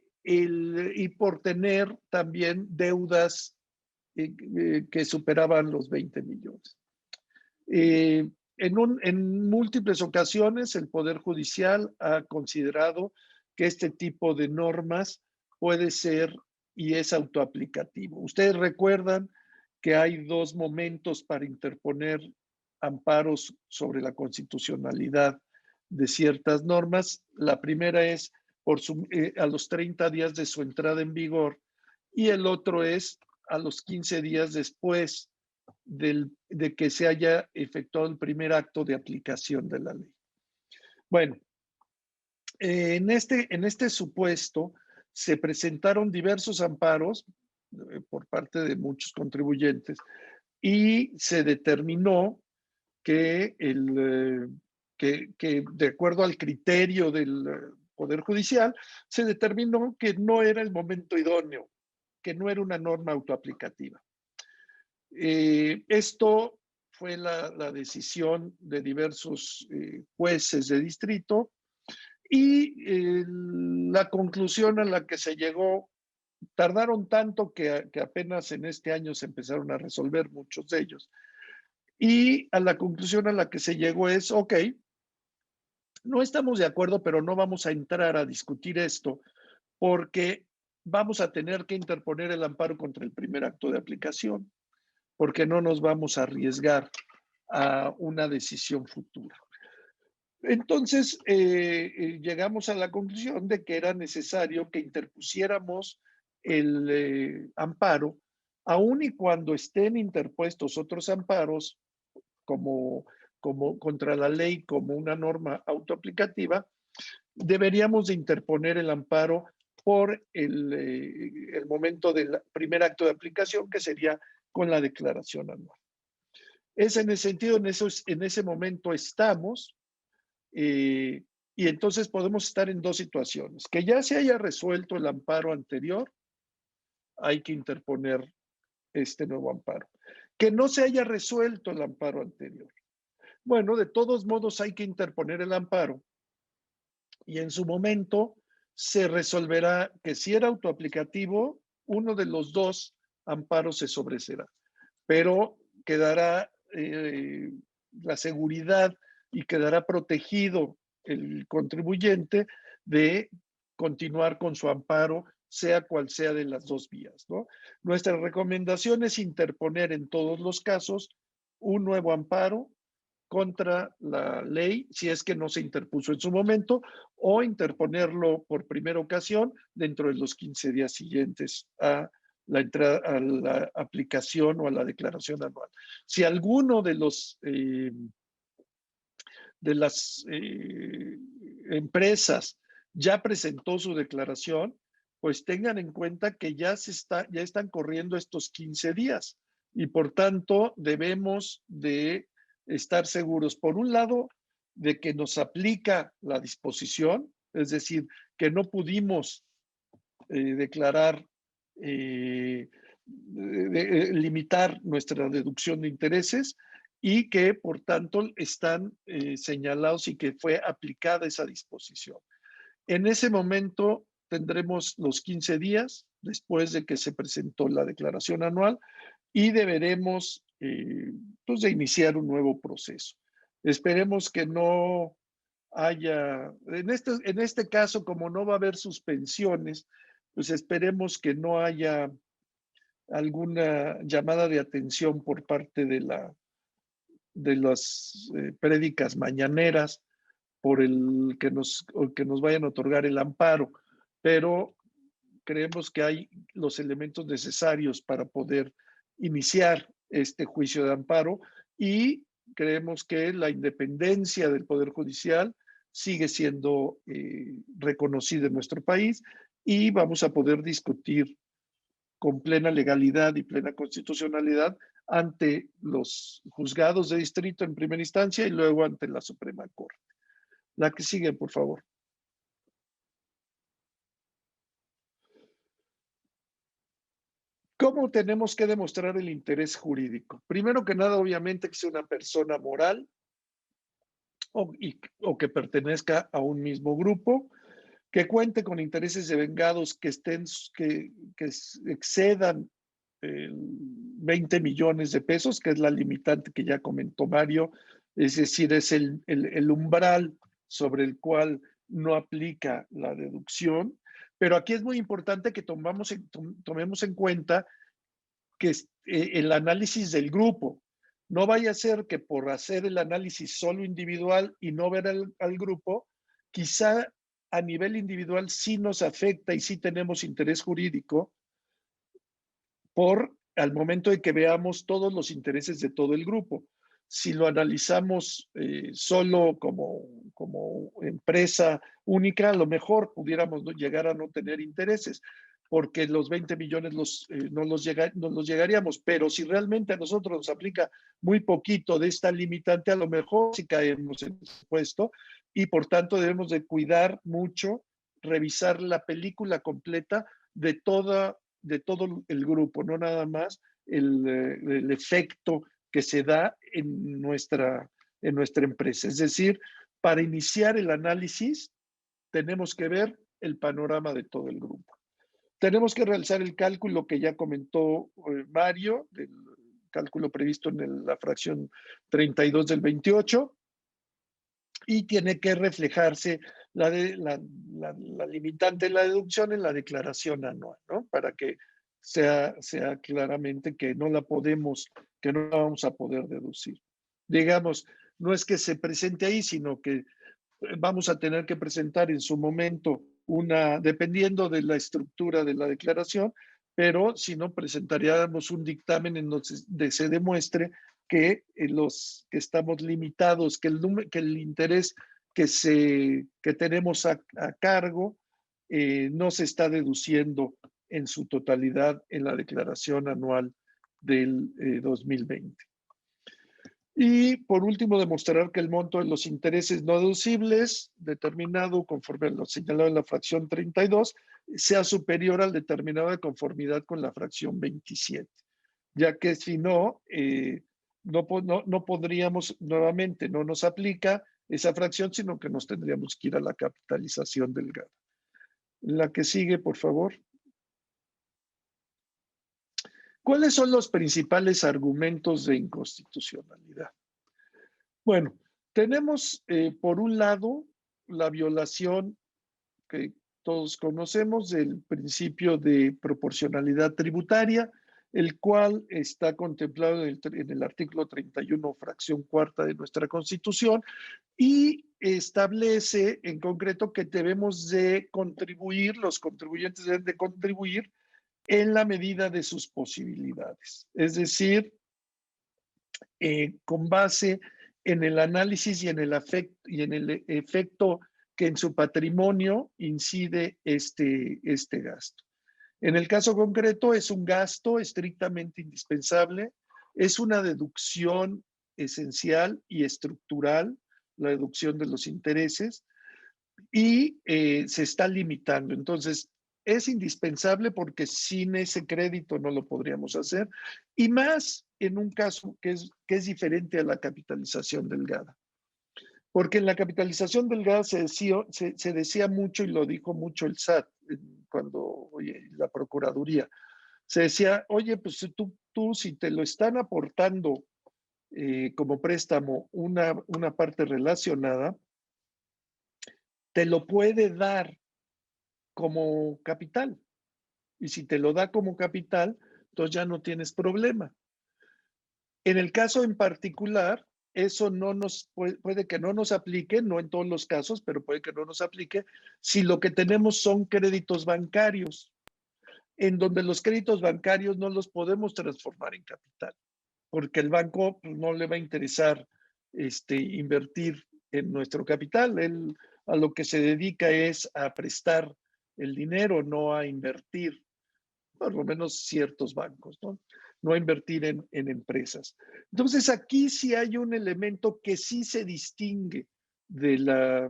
por tener también deudas que superaban los 20 millones. En múltiples ocasiones, el Poder Judicial ha considerado que este tipo de normas puede ser y es autoaplicativo. Ustedes recuerdan que hay dos momentos para interponer amparos sobre la constitucionalidad de ciertas normas. La primera es a los 30 días de su entrada en vigor, y el otro es a los 15 días después de que se haya efectuado el primer acto de aplicación de la ley. Bueno, en este supuesto se presentaron diversos amparos por parte de muchos contribuyentes y se determinó que de acuerdo al criterio del Poder Judicial, se determinó que no era el momento idóneo, que no era una norma autoaplicativa. Esto fue la decisión de diversos jueces de distrito, y la conclusión a la que se llegó, tardaron tanto que apenas en este año se empezaron a resolver muchos de ellos. Y a la conclusión a la que se llegó es, ok, no estamos de acuerdo, pero no vamos a entrar a discutir esto porque vamos a tener que interponer el amparo contra el primer acto de aplicación, porque no nos vamos a arriesgar a una decisión futura. Entonces, llegamos a la conclusión de que era necesario que interpusiéramos el amparo Aun y cuando estén interpuestos otros amparos como, como contra la ley, como una norma autoaplicativa, deberíamos de interponer el amparo por el momento del primer acto de aplicación, que sería con la declaración anual. Es en ese sentido, en ese momento estamos, y entonces podemos estar en dos situaciones. Que ya se haya resuelto el amparo anterior, hay que interponer este nuevo amparo. Que no se haya resuelto el amparo anterior. Bueno, de todos modos hay que interponer el amparo y en su momento se resolverá que si era autoaplicativo, uno de los dos amparos se sobreserá, pero quedará la seguridad y quedará protegido el contribuyente de continuar con su amparo, sea cual sea de las dos vías, ¿no? Nuestra recomendación es interponer en todos los casos un nuevo amparo contra la ley, si es que no se interpuso en su momento, o interponerlo por primera ocasión dentro de los 15 días siguientes a la entrada, a la aplicación o a la declaración anual. Si alguno de los de las empresas ya presentó su declaración, pues tengan en cuenta que ya están corriendo estos 15 días y por tanto debemos de estar seguros, por un lado, de que nos aplica la disposición, es decir, que no pudimos declarar, limitar nuestra deducción de intereses y que por tanto están señalados y que fue aplicada esa disposición. En ese momento tendremos los 15 días después de que se presentó la declaración anual y deberemos pues de iniciar un nuevo proceso. Esperemos que no haya, en este caso, como no va a haber suspensiones, pues esperemos que no haya alguna llamada de atención por parte de las prédicas mañaneras por el que nos vayan a otorgar el amparo, pero creemos que hay los elementos necesarios para poder iniciar este juicio de amparo y creemos que la independencia del Poder Judicial sigue siendo reconocida en nuestro país y vamos a poder discutir con plena legalidad y plena constitucionalidad ante los juzgados de distrito en primera instancia y luego ante la Suprema Corte. La que sigue, por favor. ¿Cómo tenemos que demostrar el interés jurídico? Primero que nada, obviamente, que sea una persona moral o que pertenezca a un mismo grupo, que cuente con intereses devengados que excedan 20 millones de pesos, que es la limitante que ya comentó Mario, es decir, es el umbral sobre el cual no aplica la deducción. Pero aquí es muy importante que tomemos en cuenta que el análisis del grupo. No vaya a ser que por hacer el análisis solo individual y no ver al grupo, quizá a nivel individual sí nos afecta y sí tenemos interés jurídico al momento de que veamos todos los intereses de todo el grupo. Si lo analizamos solo como empresa única, a lo mejor pudiéramos llegar a no tener intereses, porque los 20 millones no los llegaríamos, pero si realmente a nosotros nos aplica muy poquito de esta limitante, a lo mejor sí caemos en ese puesto y por tanto debemos de cuidar mucho, revisar la película completa de todo el grupo, no nada más el efecto que se da en nuestra empresa. Es decir, para iniciar el análisis tenemos que ver el panorama de todo el grupo. Tenemos que realizar el cálculo que ya comentó Mario, el cálculo previsto en la fracción 32 del 28, y tiene que reflejarse la limitante de la deducción en la declaración anual, ¿no? Para que sea claramente que no la vamos a poder deducir. Digamos, no es que se presente ahí, sino que vamos a tener que presentar en su momento dependiendo de la estructura de la declaración, pero si no, presentaríamos un dictamen en donde se demuestre que que estamos limitados, que el interés que tenemos a cargo no se está deduciendo en su totalidad en la declaración anual del 2020. Y por último, demostrar que el monto de los intereses no deducibles, determinado conforme a lo señalado en la fracción 32, sea superior al determinado de conformidad con la fracción 27, ya que si no, no podríamos, nuevamente, no nos aplica esa fracción, sino que nos tendríamos que ir a la capitalización del GAD. La que sigue, por favor. ¿Cuáles son los principales argumentos de inconstitucionalidad? Bueno, tenemos por un lado la violación que todos conocemos del principio de proporcionalidad tributaria, el cual está contemplado en el artículo 31, fracción cuarta de nuestra Constitución, y establece en concreto que debemos de contribuir, los contribuyentes deben de contribuir en la medida de sus posibilidades. Es decir, con base en el análisis y en el efecto que en su patrimonio incide este gasto. En el caso concreto es un gasto estrictamente indispensable, es una deducción esencial y estructural, la deducción de los intereses, y se está limitando. Entonces, es indispensable porque sin ese crédito no lo podríamos hacer, y más en un caso que es diferente a la capitalización delgada. Porque en la capitalización delgada se decía mucho, y lo dijo mucho el SAT, oye, la Procuraduría, se decía, oye, pues tú si te lo están aportando como préstamo una parte relacionada, te lo puede dar como capital. Y si te lo da como capital, entonces ya no tienes problema. En el caso en particular, eso puede que no nos aplique, no en todos los casos, pero puede que no nos aplique si lo que tenemos son créditos bancarios, en donde los créditos bancarios no los podemos transformar en capital, porque el banco pues, no le va a interesar invertir en nuestro capital. Él a lo que se dedica es a prestar el dinero, no a invertir, por lo menos ciertos bancos, ¿no? No a invertir en empresas. Entonces, aquí sí hay un elemento que sí se distingue de la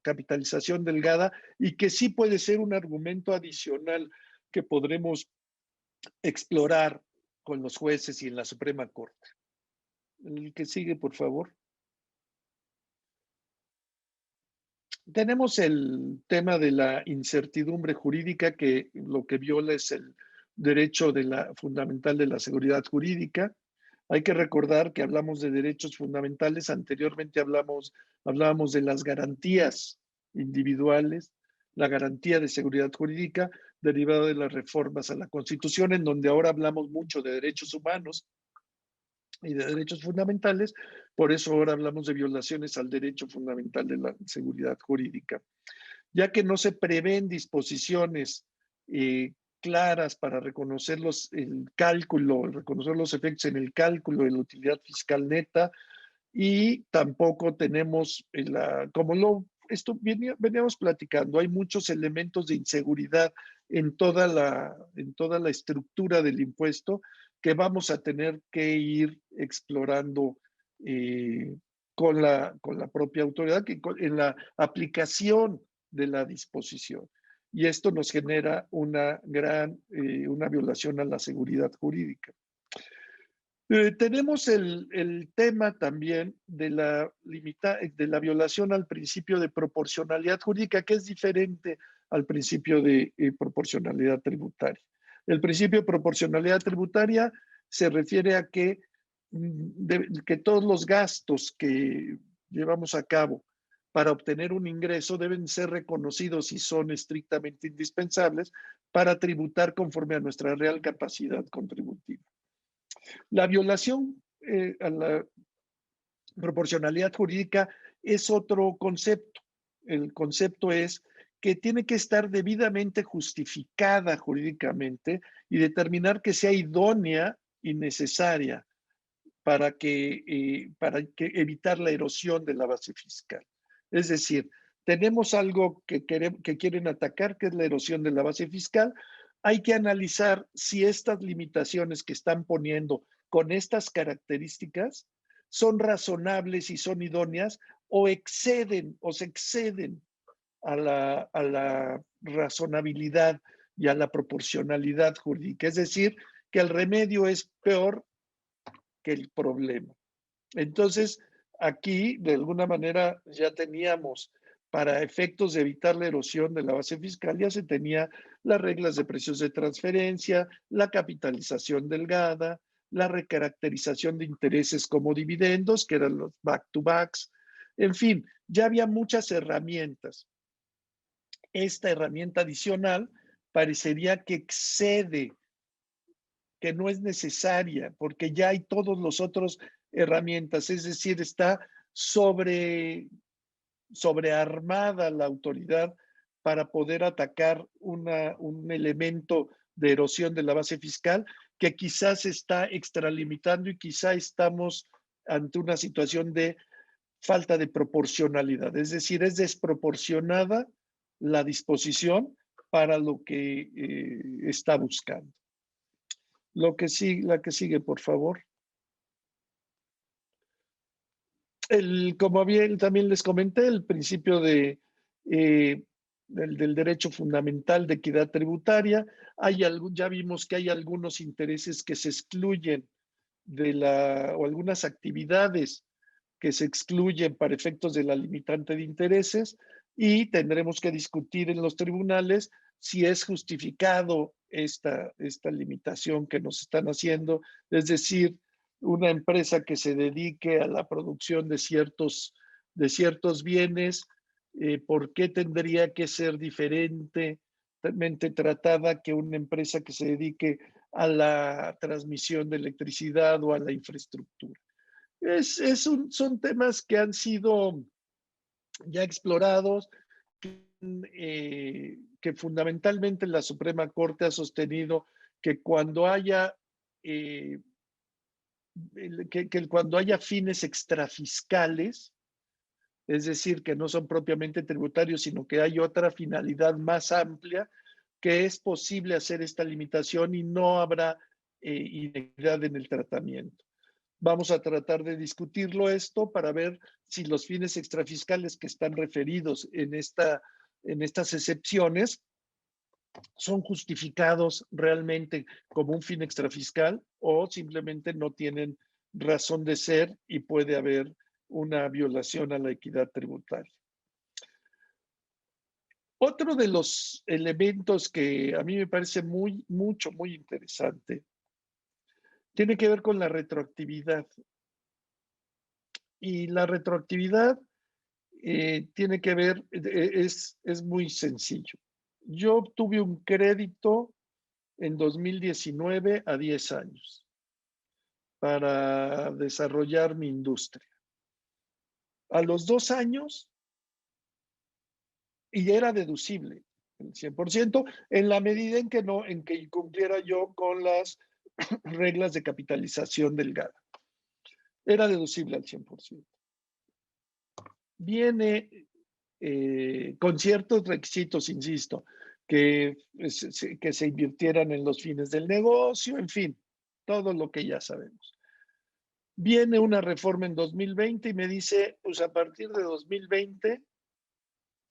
capitalización delgada y que sí puede ser un argumento adicional que podremos explorar con los jueces y en la Suprema Corte. El que sigue, por favor. Tenemos el tema de la incertidumbre jurídica, que lo que viola es el derecho fundamental de la seguridad jurídica. Hay que recordar que hablamos de derechos fundamentales, anteriormente hablábamos de las garantías individuales, la garantía de seguridad jurídica derivada de las reformas a la Constitución, en donde ahora hablamos mucho de derechos humanos y de derechos fundamentales, por eso ahora hablamos de violaciones al derecho fundamental de la seguridad jurídica, ya que no se prevén disposiciones claras para reconocer reconocer los efectos en el cálculo de la utilidad fiscal neta, y tampoco tenemos, esto veníamos platicando, hay muchos elementos de inseguridad en toda la estructura del impuesto que vamos a tener que ir explorando con la propia autoridad, en la aplicación de la disposición. Y esto nos genera una violación a la seguridad jurídica. Tenemos el tema también de la violación al principio de proporcionalidad jurídica, que es diferente al principio de proporcionalidad tributaria. El principio de proporcionalidad tributaria se refiere a que todos los gastos que llevamos a cabo para obtener un ingreso deben ser reconocidos y son estrictamente indispensables para tributar conforme a nuestra real capacidad contributiva. La violación a la proporcionalidad jurídica es otro concepto. El concepto es que tiene que estar debidamente justificada jurídicamente y determinar que sea idónea y necesaria para que evitar la erosión de la base fiscal. Es decir, tenemos algo que quieren atacar, que es la erosión de la base fiscal. Hay que analizar si estas limitaciones que están poniendo con estas características son razonables y son idóneas o exceden o se exceden a la razonabilidad y a la proporcionalidad jurídica. Es decir, que el remedio es peor que el problema. Entonces, aquí, de alguna manera, ya teníamos, para efectos de evitar la erosión de la base fiscal, ya se tenía las reglas de precios de transferencia, la capitalización delgada, la recaracterización de intereses como dividendos, que eran los back-to-backs. En fin, ya había muchas herramientas. Esta herramienta adicional parecería que excede, que no es necesaria, porque ya hay todos los otros herramientas, es decir, está sobrearmada la autoridad para poder atacar un elemento de erosión de la base fiscal que quizás está extralimitando y quizá estamos ante una situación de falta de proporcionalidad, es decir, es desproporcionada la disposición para lo que está buscando. La que sigue, por favor. Como bien también les comenté, el principio del derecho fundamental de equidad tributaria, ya vimos que hay algunos intereses que se excluyen o algunas actividades que se excluyen para efectos de la limitante de intereses y tendremos que discutir en los tribunales si es justificado esta limitación que nos están haciendo, es decir, una empresa que se dedique a la producción de ciertos bienes, ¿por qué tendría que ser diferentemente tratada que una empresa que se dedique a la transmisión de electricidad o a la infraestructura? Son temas que han sido ya explorados, que fundamentalmente la Suprema Corte ha sostenido que cuando haya cuando haya fines extrafiscales, es decir, que no son propiamente tributarios, sino que hay otra finalidad más amplia, que es posible hacer esta limitación y no habrá inequidad en el tratamiento. Vamos a tratar de discutirlo esto para ver si los fines extrafiscales que están referidos en estas excepciones son justificados realmente como un fin extrafiscal o simplemente no tienen razón de ser y puede haber una violación a la equidad tributaria. Otro de los elementos que a mí me parece muy interesante tiene que ver con la retroactividad. Y la retroactividad tiene que ver, es muy sencillo. Yo obtuve un crédito en 2019 a 10 años para desarrollar mi industria. A los 2 años, y era deducible el 100%, en la medida en que cumpliera yo con las reglas de capitalización delgada. Era deducible al 100%. Viene con ciertos requisitos, insisto, que se invirtieran en los fines del negocio, en fin, todo lo que ya sabemos. Viene una reforma en 2020 y me dice, pues a partir de 2020,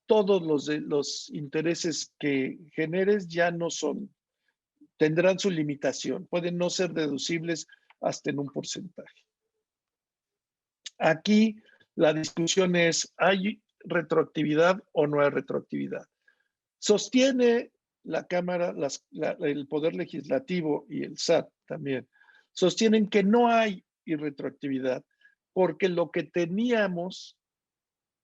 todos los intereses que generes ya no tendrán su limitación, pueden no ser deducibles hasta en un porcentaje. Aquí la discusión es, ¿hay retroactividad o no hay retroactividad? Sostiene la Cámara, el Poder Legislativo y el SAT también, sostienen que no hay irretroactividad, porque lo que teníamos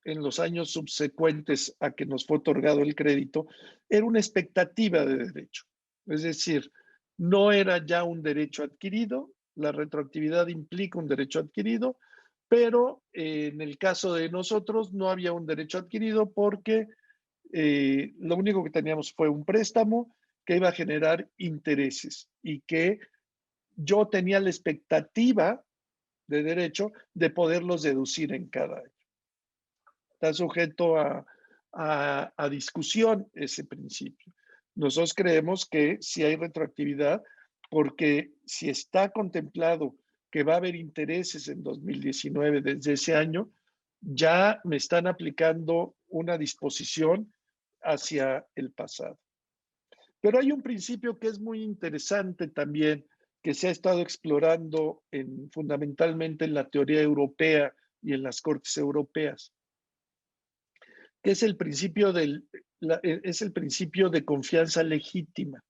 en los años subsecuentes a que nos fue otorgado el crédito era una expectativa de derecho. Es decir, no era ya un derecho adquirido, la retroactividad implica un derecho adquirido, pero en el caso de nosotros no había un derecho adquirido porque lo único que teníamos fue un préstamo que iba a generar intereses y que yo tenía la expectativa de derecho de poderlos deducir en cada año. Está sujeto a discusión ese principio. Nosotros creemos que sí hay retroactividad porque si está contemplado que va a haber intereses en 2019 desde ese año, ya me están aplicando una disposición hacia el pasado. Pero hay un principio que es muy interesante también, que se ha estado explorando fundamentalmente en la teoría europea y en las cortes europeas, que es el principio, es el principio de confianza legítima,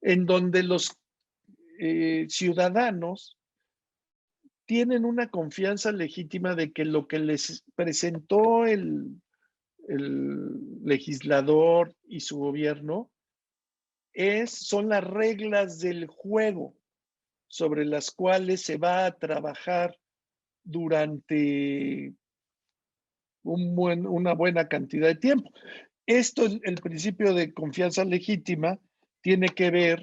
en donde los ciudadanos tienen una confianza legítima de que lo que les presentó el legislador y su gobierno son las reglas del juego sobre las cuales se va a trabajar durante una buena cantidad de tiempo. Esto, el principio de confianza legítima, tiene que ver,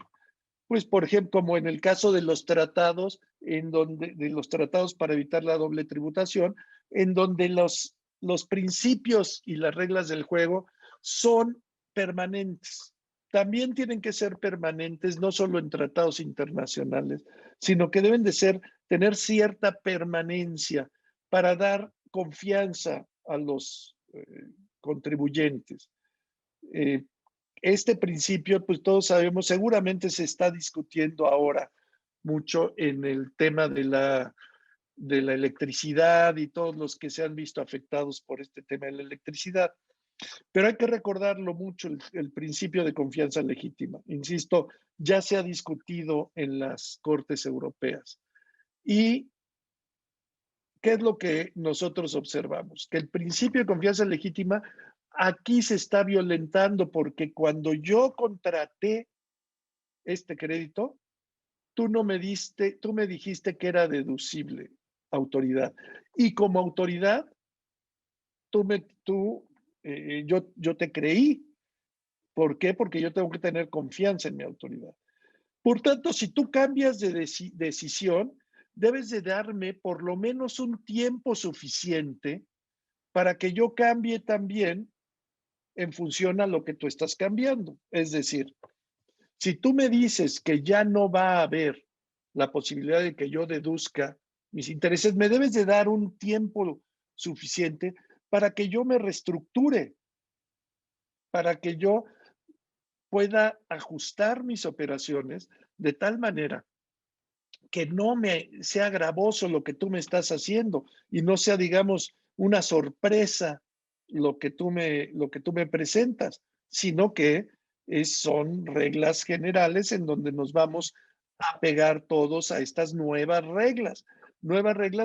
pues, por ejemplo, como en el caso de los tratados, de los tratados para evitar la doble tributación, en donde los principios y las reglas del juego son permanentes. También tienen que ser permanentes, no solo en tratados internacionales, sino que deben de tener cierta permanencia para dar confianza a los contribuyentes. Este principio, pues todos sabemos, seguramente se está discutiendo ahora mucho en el tema de la electricidad y todos los que se han visto afectados por este tema de la electricidad. Pero hay que recordarlo mucho, el principio de confianza legítima. Insisto, ya se ha discutido en las cortes europeas. ¿Y qué es lo que nosotros observamos? Que el principio de confianza legítima aquí se está violentando porque cuando yo contraté este crédito, tú me dijiste que era deducible, autoridad. Y como autoridad, yo te creí. ¿Por qué? Porque yo tengo que tener confianza en mi autoridad. Por tanto, si tú cambias de decisión, debes de darme por lo menos un tiempo suficiente para que yo cambie también en función a lo que tú estás cambiando. Es decir, si tú me dices que ya no va a haber la posibilidad de que yo deduzca mis intereses, me debes de dar un tiempo suficiente para que yo me reestructure, para que yo pueda ajustar mis operaciones de tal manera que no me sea gravoso lo que tú me estás haciendo y no sea, digamos, una sorpresa lo que tú me presentas, sino que son reglas generales en donde nos vamos a pegar todos a estas nuevas reglas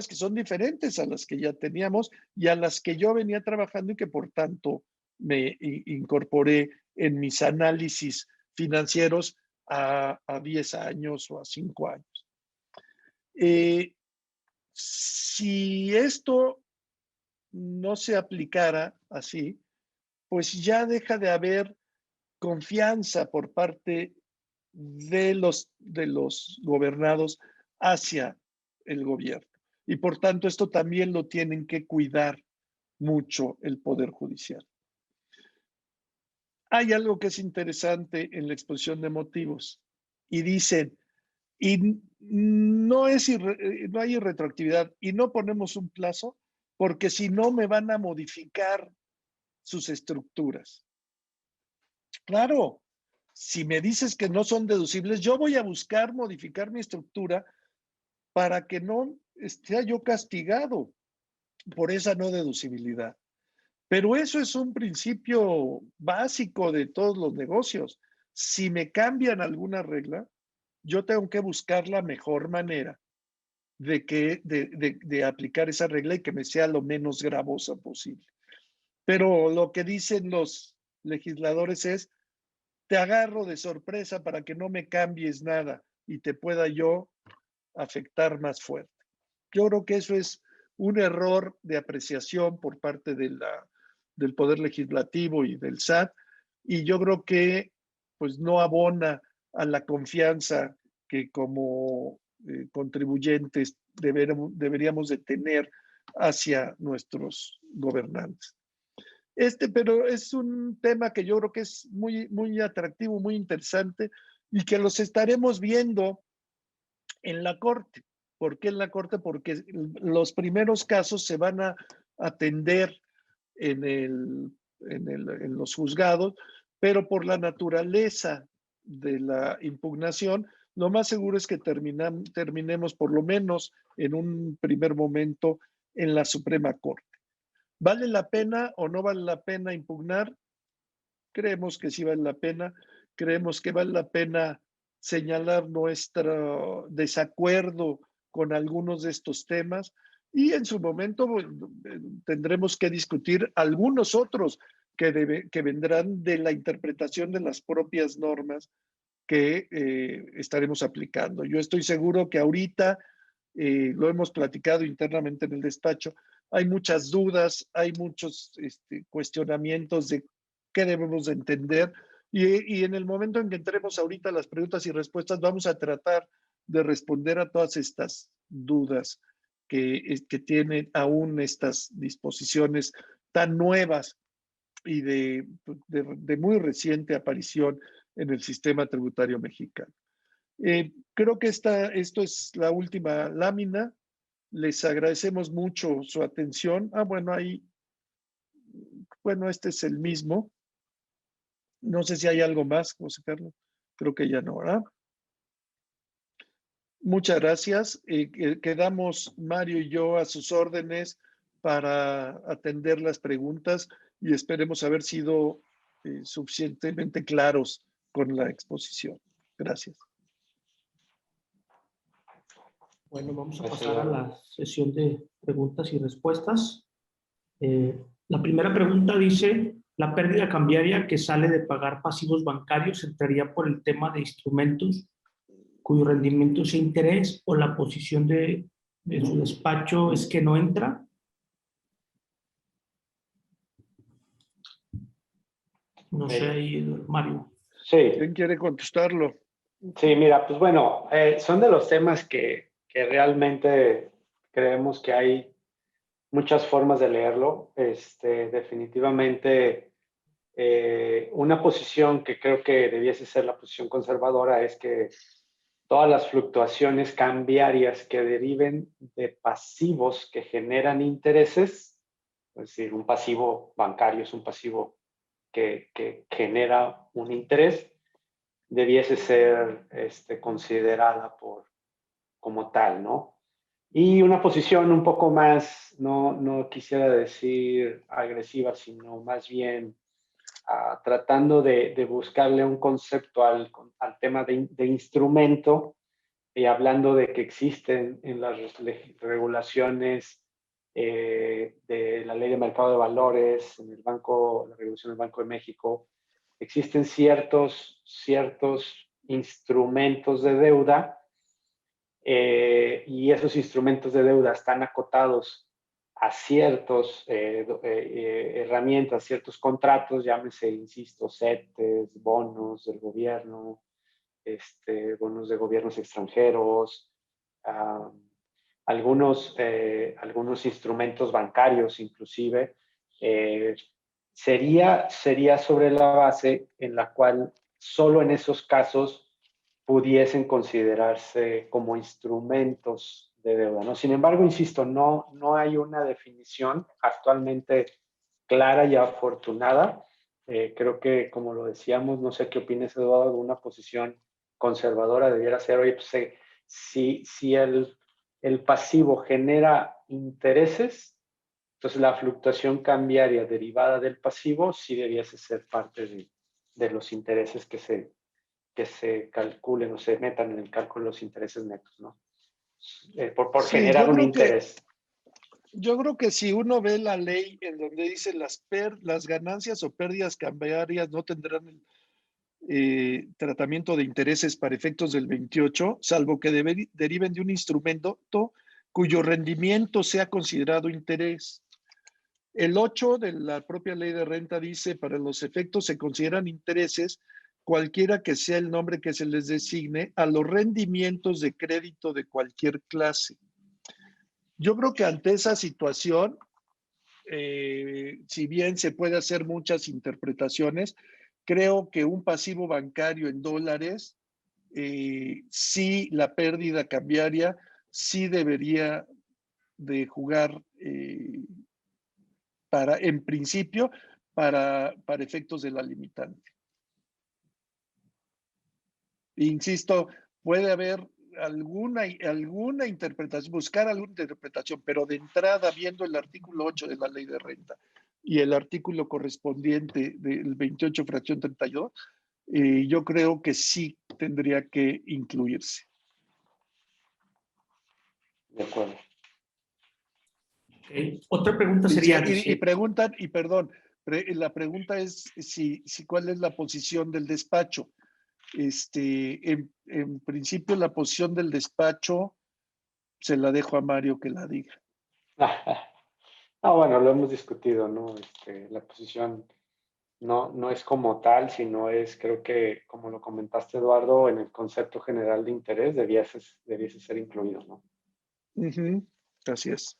que son diferentes a las que ya teníamos y a las que yo venía trabajando y que por tanto me incorporé en mis análisis financieros a 10 años o a 5 años. Si esto no se aplicara así, pues ya deja de haber confianza por parte de los gobernados hacia el gobierno. Y por tanto, esto también lo tienen que cuidar mucho el Poder Judicial. Hay algo que es interesante en la exposición de motivos y dicen, y no hay retroactividad y no ponemos un plazo porque si no me van a modificar sus estructuras. Claro, si me dices que no son deducibles, yo voy a buscar modificar mi estructura para que no esté yo castigado por esa no deducibilidad. Pero eso es un principio básico de todos los negocios. Si me cambian alguna regla, yo tengo que buscar la mejor manera de aplicar esa regla y que me sea lo menos gravosa posible. Pero lo que dicen los legisladores es, te agarro de sorpresa para que no me cambies nada y te pueda yo afectar más fuerte. Yo creo que eso es un error de apreciación por parte del Poder Legislativo y del SAT, y yo creo que pues no abona a la confianza que como contribuyentes deberíamos de tener hacia nuestros gobernantes. Pero es un tema que yo creo que es muy, muy atractivo, muy interesante y que los estaremos viendo en la Corte. ¿Por qué en la Corte? Porque los primeros casos se van a atender en los juzgados, pero por la naturaleza de la impugnación, lo más seguro es que terminemos por lo menos en un primer momento en la Suprema Corte. ¿Vale la pena o no vale la pena impugnar? Creemos que sí vale la pena. Creemos que vale la pena señalar nuestro desacuerdo con algunos de estos temas y en su momento tendremos que discutir algunos otros que vendrán de la interpretación de las propias normas que estaremos aplicando. Yo estoy seguro que ahorita, lo hemos platicado internamente en el despacho, hay muchas dudas, hay muchos cuestionamientos de qué debemos de entender y en el momento en que entremos ahorita a las preguntas y respuestas vamos a tratar de responder a todas estas dudas que tienen aún estas disposiciones tan nuevas y de muy reciente aparición en el sistema tributario mexicano. Creo que esto es la última lámina. Les agradecemos mucho su atención. Bueno, este es el mismo. No sé si hay algo más, José Carlos. Creo que ya no, ¿verdad? Muchas gracias. Quedamos Mario y yo a sus órdenes para atender las preguntas y esperemos haber sido suficientemente claros con la exposición. Gracias. Bueno, vamos a pasar a la sesión de preguntas y respuestas. La primera pregunta dice, ¿la pérdida cambiaria que sale de pagar pasivos bancarios entraría por el tema de instrumentos cuyo rendimiento sea interés o la posición de su despacho es que no entra? No sé, ahí, Mario. Sí. ¿Quién quiere contestarlo? Sí, mira, pues bueno, son de los temas que realmente creemos que hay muchas formas de leerlo. Definitivamente, una posición que creo que debiese ser la posición conservadora es que todas las fluctuaciones cambiarias que deriven de pasivos que generan intereses, es decir, un pasivo bancario es un pasivo que genera un interés, debiese ser considerada como tal, ¿no? Y una posición un poco más, no quisiera decir agresiva, sino más bien tratando de buscarle un concepto al tema de instrumento y hablando de que existen en las regulaciones de la Ley de Mercado de Valores, en la regulación del Banco de México, existen ciertos instrumentos de deuda y esos instrumentos de deuda están acotados a ciertas herramientas, ciertos contratos, llámese, insisto, CETES, bonos del gobierno, bonos de gobiernos extranjeros, algunos instrumentos bancarios inclusive, sería sobre la base en la cual solo en esos casos pudiesen considerarse como instrumentos de deuda, ¿no? Sin embargo, insisto, no hay una definición actualmente clara y afortunada. Creo que, como lo decíamos, no sé qué opines, Eduardo, de una posición conservadora debiera ser, oye, pues, si el pasivo genera intereses, entonces la fluctuación cambiaria derivada del pasivo sí debiese ser parte de los intereses que se calculen o se metan en el cálculo de los intereses netos, ¿no? Por Sí, generar un interés. Yo creo que si uno ve la ley en donde dice las ganancias o pérdidas cambiarias no tendrán tratamiento de intereses para efectos del 28, salvo que deriven de un instrumento cuyo rendimiento sea considerado interés. El 8 de la propia ley de renta dice, para los efectos se consideran intereses cualquiera que sea el nombre que se les designe a los rendimientos de crédito de cualquier clase. Yo creo que ante esa situación, si bien se puede hacer muchas interpretaciones, creo que un pasivo bancario en dólares, sí, la pérdida cambiaria sí debería de jugar en principio, para efectos de la limitante. Insisto, puede haber alguna interpretación, buscar alguna interpretación, pero de entrada, viendo el artículo 8 de la ley de renta y el artículo correspondiente del 28 fracción 32, yo creo que sí tendría que incluirse. De acuerdo. Okay. Otra pregunta sería... La pregunta es cuál es la posición del despacho. En principio, la posición del despacho se la dejo a Mario que la diga. Bueno, lo hemos discutido, ¿no? La posición no es como tal, sino es, creo que, como lo comentaste, Eduardo, en el concepto general de interés debiese ser incluido, ¿no? Así es.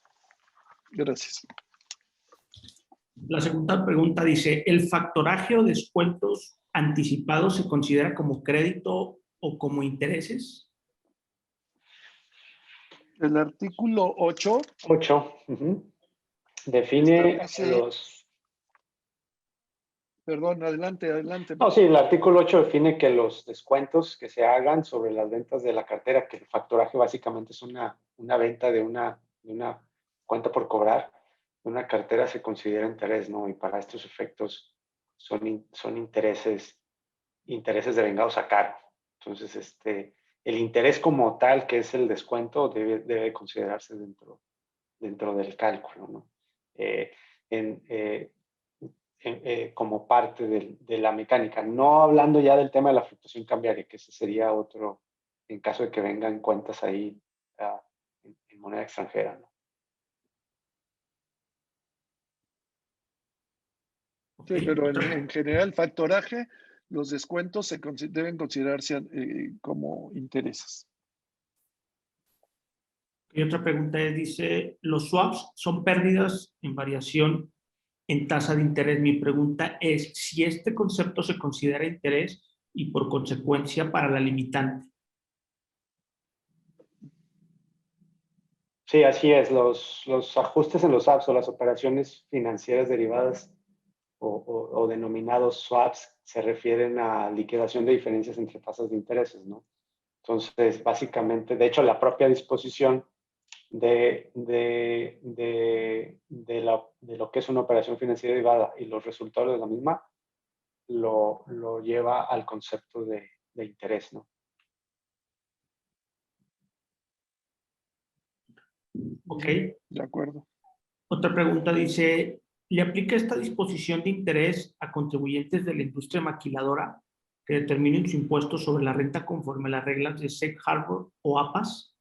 Gracias. La segunda pregunta dice, ¿el factoraje o descuentos anticipados se considera como crédito o como intereses? El artículo 8. 8. Define los... Perdón, adelante. No, sí, el artículo 8 define que los descuentos que se hagan sobre las ventas de la cartera, que el factoraje básicamente es una venta de una cuenta por cobrar, una cartera se considera interés, ¿no? Y para estos efectos son intereses devengados a cargo. Entonces, el interés como tal, que es el descuento, debe considerarse dentro del cálculo, ¿no? Como parte de la mecánica. No hablando ya del tema de la fluctuación cambiaria, que ese sería otro, en caso de que vengan cuentas ahí en moneda extranjera, ¿no? Sí, pero en general, factoraje, los descuentos deben considerarse como intereses. Y otra pregunta dice, ¿los swaps son pérdidas en variación en tasa de interés? Mi pregunta es si este concepto se considera interés y por consecuencia para la limitante. Sí, así es. Los ajustes en los swaps o las operaciones financieras derivadas o denominados swaps se refieren a liquidación de diferencias entre tasas de intereses, ¿no? Entonces, básicamente, de hecho, la propia disposición de lo que es una operación financiera derivada y los resultados de la misma lo lleva al concepto de interés, ¿no? Ok. De acuerdo. Otra pregunta dice, ¿le aplica esta disposición de interés a contribuyentes de la industria maquiladora que determinen su impuesto sobre la renta conforme a las reglas de Safe Harbor o APAS?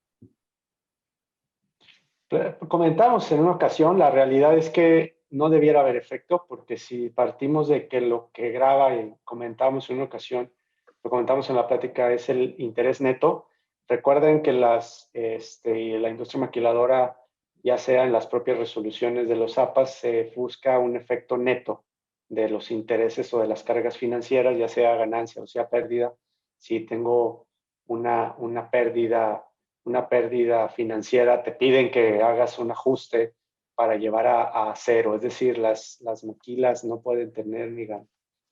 Comentamos en una ocasión, la realidad es que no debiera haber efecto, porque si partimos de que lo que graba, y comentamos en una ocasión, lo comentamos en la plática, es el interés neto. Recuerden que la industria maquiladora, ya sea en las propias resoluciones de los APAS, se busca un efecto neto de los intereses o de las cargas financieras, ya sea ganancia o sea pérdida. Si tengo una pérdida financiera, te piden que hagas un ajuste para llevar a cero. Es decir, las maquilas no pueden tener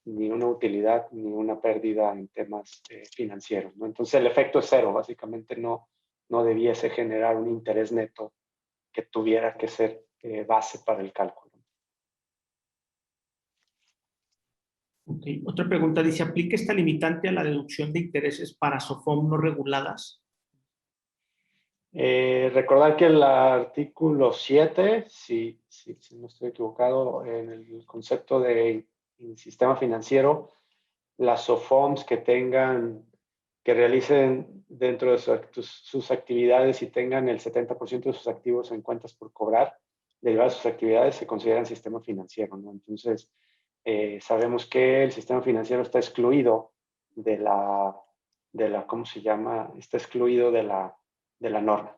ni una utilidad ni una pérdida en temas financieros, ¿no? Entonces el efecto es cero. Básicamente no debiese generar un interés neto que tuviera que ser base para el cálculo. Okay. Otra pregunta dice, ¿aplica esta limitante a la deducción de intereses para SOFOM no reguladas? Recordar que el artículo 7, si no estoy equivocado, en el concepto de sistema financiero, las SOFOMs que realicen dentro de sus actividades y tengan el 70% de sus activos en cuentas por cobrar, derivadas de sus actividades se consideran sistema financiero, ¿no? Entonces, sabemos que el sistema financiero está excluido de la, ¿cómo se llama? Está excluido de la norma.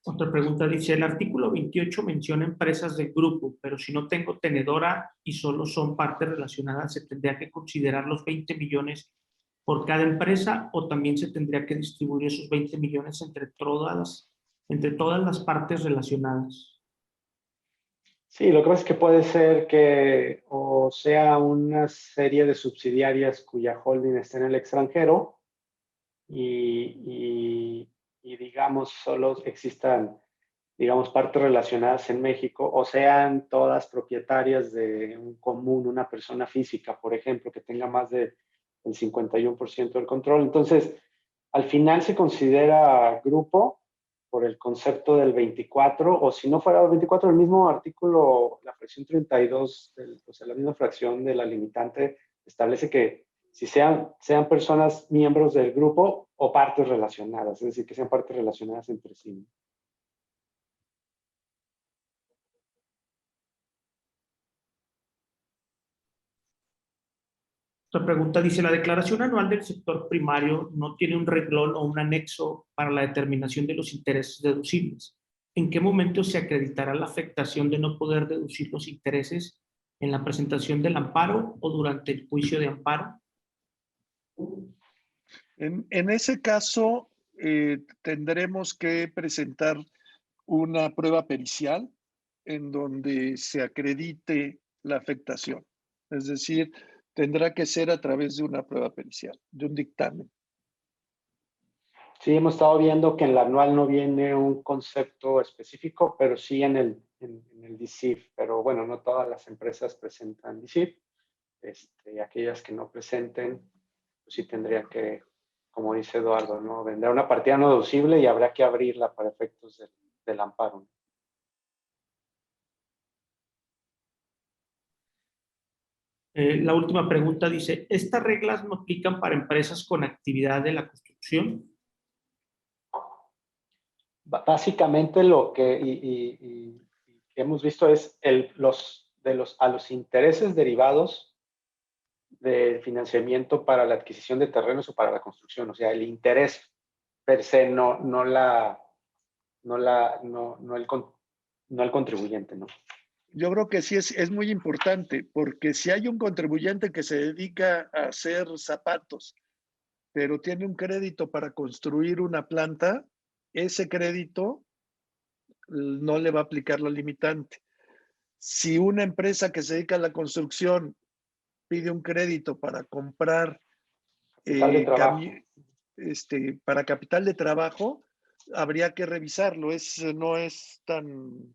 Otra pregunta dice, el artículo 28 menciona empresas del grupo, pero si no tengo tenedora y solo son partes relacionadas, ¿se tendría que considerar los 20 millones por cada empresa o también se tendría que distribuir esos 20 millones entre todas las partes relacionadas? Sí, lo que pasa es que puede ser que o sea una serie de subsidiarias cuya holding está en el extranjero y digamos, solo existan, digamos, partes relacionadas en México, o sean todas propietarias de un común, una persona física, por ejemplo, que tenga más del 51% del control. Entonces, al final se considera grupo por el concepto del 24, o si no fuera el 24, el mismo artículo, la fracción 32, o sea, la misma fracción de la limitante establece que si sean personas miembros del grupo o partes relacionadas, es decir, que sean partes relacionadas entre sí. Otra pregunta dice, la declaración anual del sector primario no tiene un renglón o un anexo para la determinación de los intereses deducibles. ¿En qué momento se acreditará la afectación de no poder deducir los intereses en la presentación del amparo o durante el juicio de amparo? En ese caso, tendremos que presentar una prueba pericial en donde se acredite la afectación. Es decir, tendrá que ser a través de una prueba pericial, de un dictamen. Sí, hemos estado viendo que en la anual no viene un concepto específico, pero sí en el DICIF. Pero bueno, no todas las empresas presentan DICIF. Aquellas que no presenten, pues sí tendrían que, como dice Eduardo, ¿no? Vendrá una partida no deducible y habrá que abrirla para efectos del amparo. La última pregunta dice, ¿estas reglas no aplican para empresas con actividad de la construcción? Básicamente lo que hemos visto es a los intereses derivados del financiamiento para la adquisición de terrenos o para la construcción. O sea, el interés per se, no el contribuyente, ¿no? Yo creo que sí es muy importante, porque si hay un contribuyente que se dedica a hacer zapatos, pero tiene un crédito para construir una planta, ese crédito no le va a aplicar la limitante. Si una empresa que se dedica a la construcción pide un crédito para comprar para capital de trabajo, habría que revisarlo. No es tan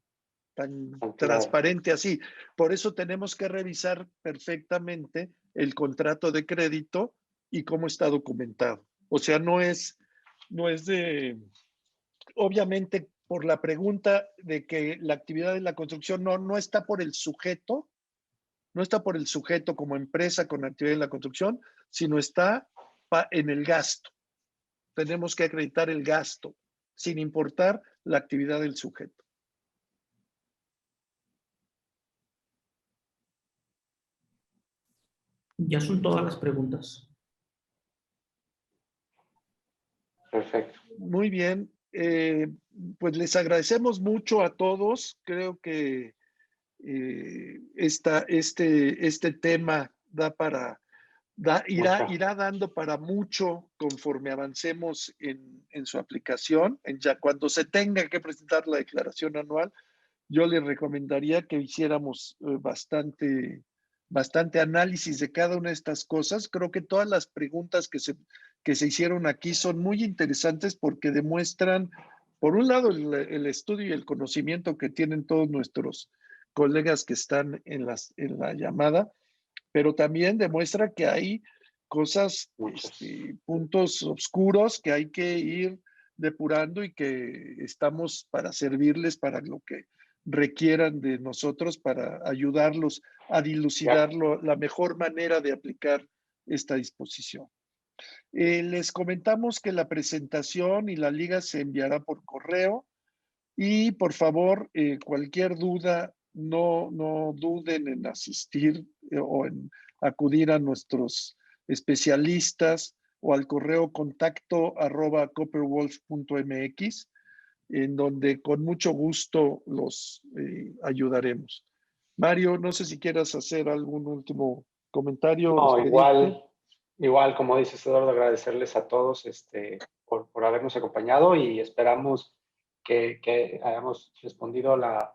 transparente así. Por eso tenemos que revisar perfectamente el contrato de crédito y cómo está documentado. O sea, no es de, obviamente, por la pregunta de que la actividad de la construcción no está por el sujeto, no está por el sujeto como empresa con actividad en la construcción, sino está en el gasto. Tenemos que acreditar el gasto, sin importar la actividad del sujeto. Ya son todas las preguntas. Perfecto. Muy bien. Pues les agradecemos mucho a todos. Creo que este tema irá dando para mucho conforme avancemos en su aplicación. Ya cuando se tenga que presentar la declaración anual, yo les recomendaría que hiciéramos bastante análisis de cada una de estas cosas. Creo que todas las preguntas que se hicieron aquí son muy interesantes porque demuestran, por un lado, el estudio y el conocimiento que tienen todos nuestros colegas que están en la llamada, pero también demuestra que hay cosas, puntos oscuros que hay que ir depurando y que estamos para servirles para lo que requieran de nosotros para ayudarlos a dilucidar la mejor manera de aplicar esta disposición. Les comentamos que la presentación y la liga se enviará por correo y por favor, cualquier duda, no duden en asistir o en acudir a nuestros especialistas o al correo contacto@copperwolf.mx, en donde con mucho gusto los ayudaremos. Mario, no sé si quieras hacer algún último comentario o No, despedirte. igual, como dices, Eduardo, agradecerles a todos por habernos acompañado y esperamos que hayamos respondido la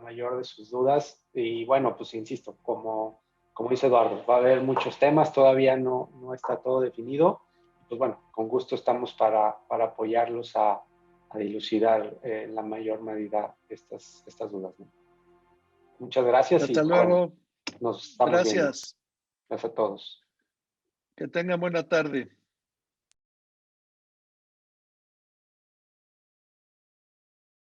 mayor de sus dudas. Y bueno, pues insisto, como dice Eduardo, va a haber muchos temas, todavía no está todo definido. Pues bueno, con gusto estamos para apoyarlos a dilucidar en la mayor medida estas dudas, ¿no? Muchas gracias y Hasta pues bueno, luego. nos estamos viendo. Gracias. Gracias a todos. Que tengan buena tarde.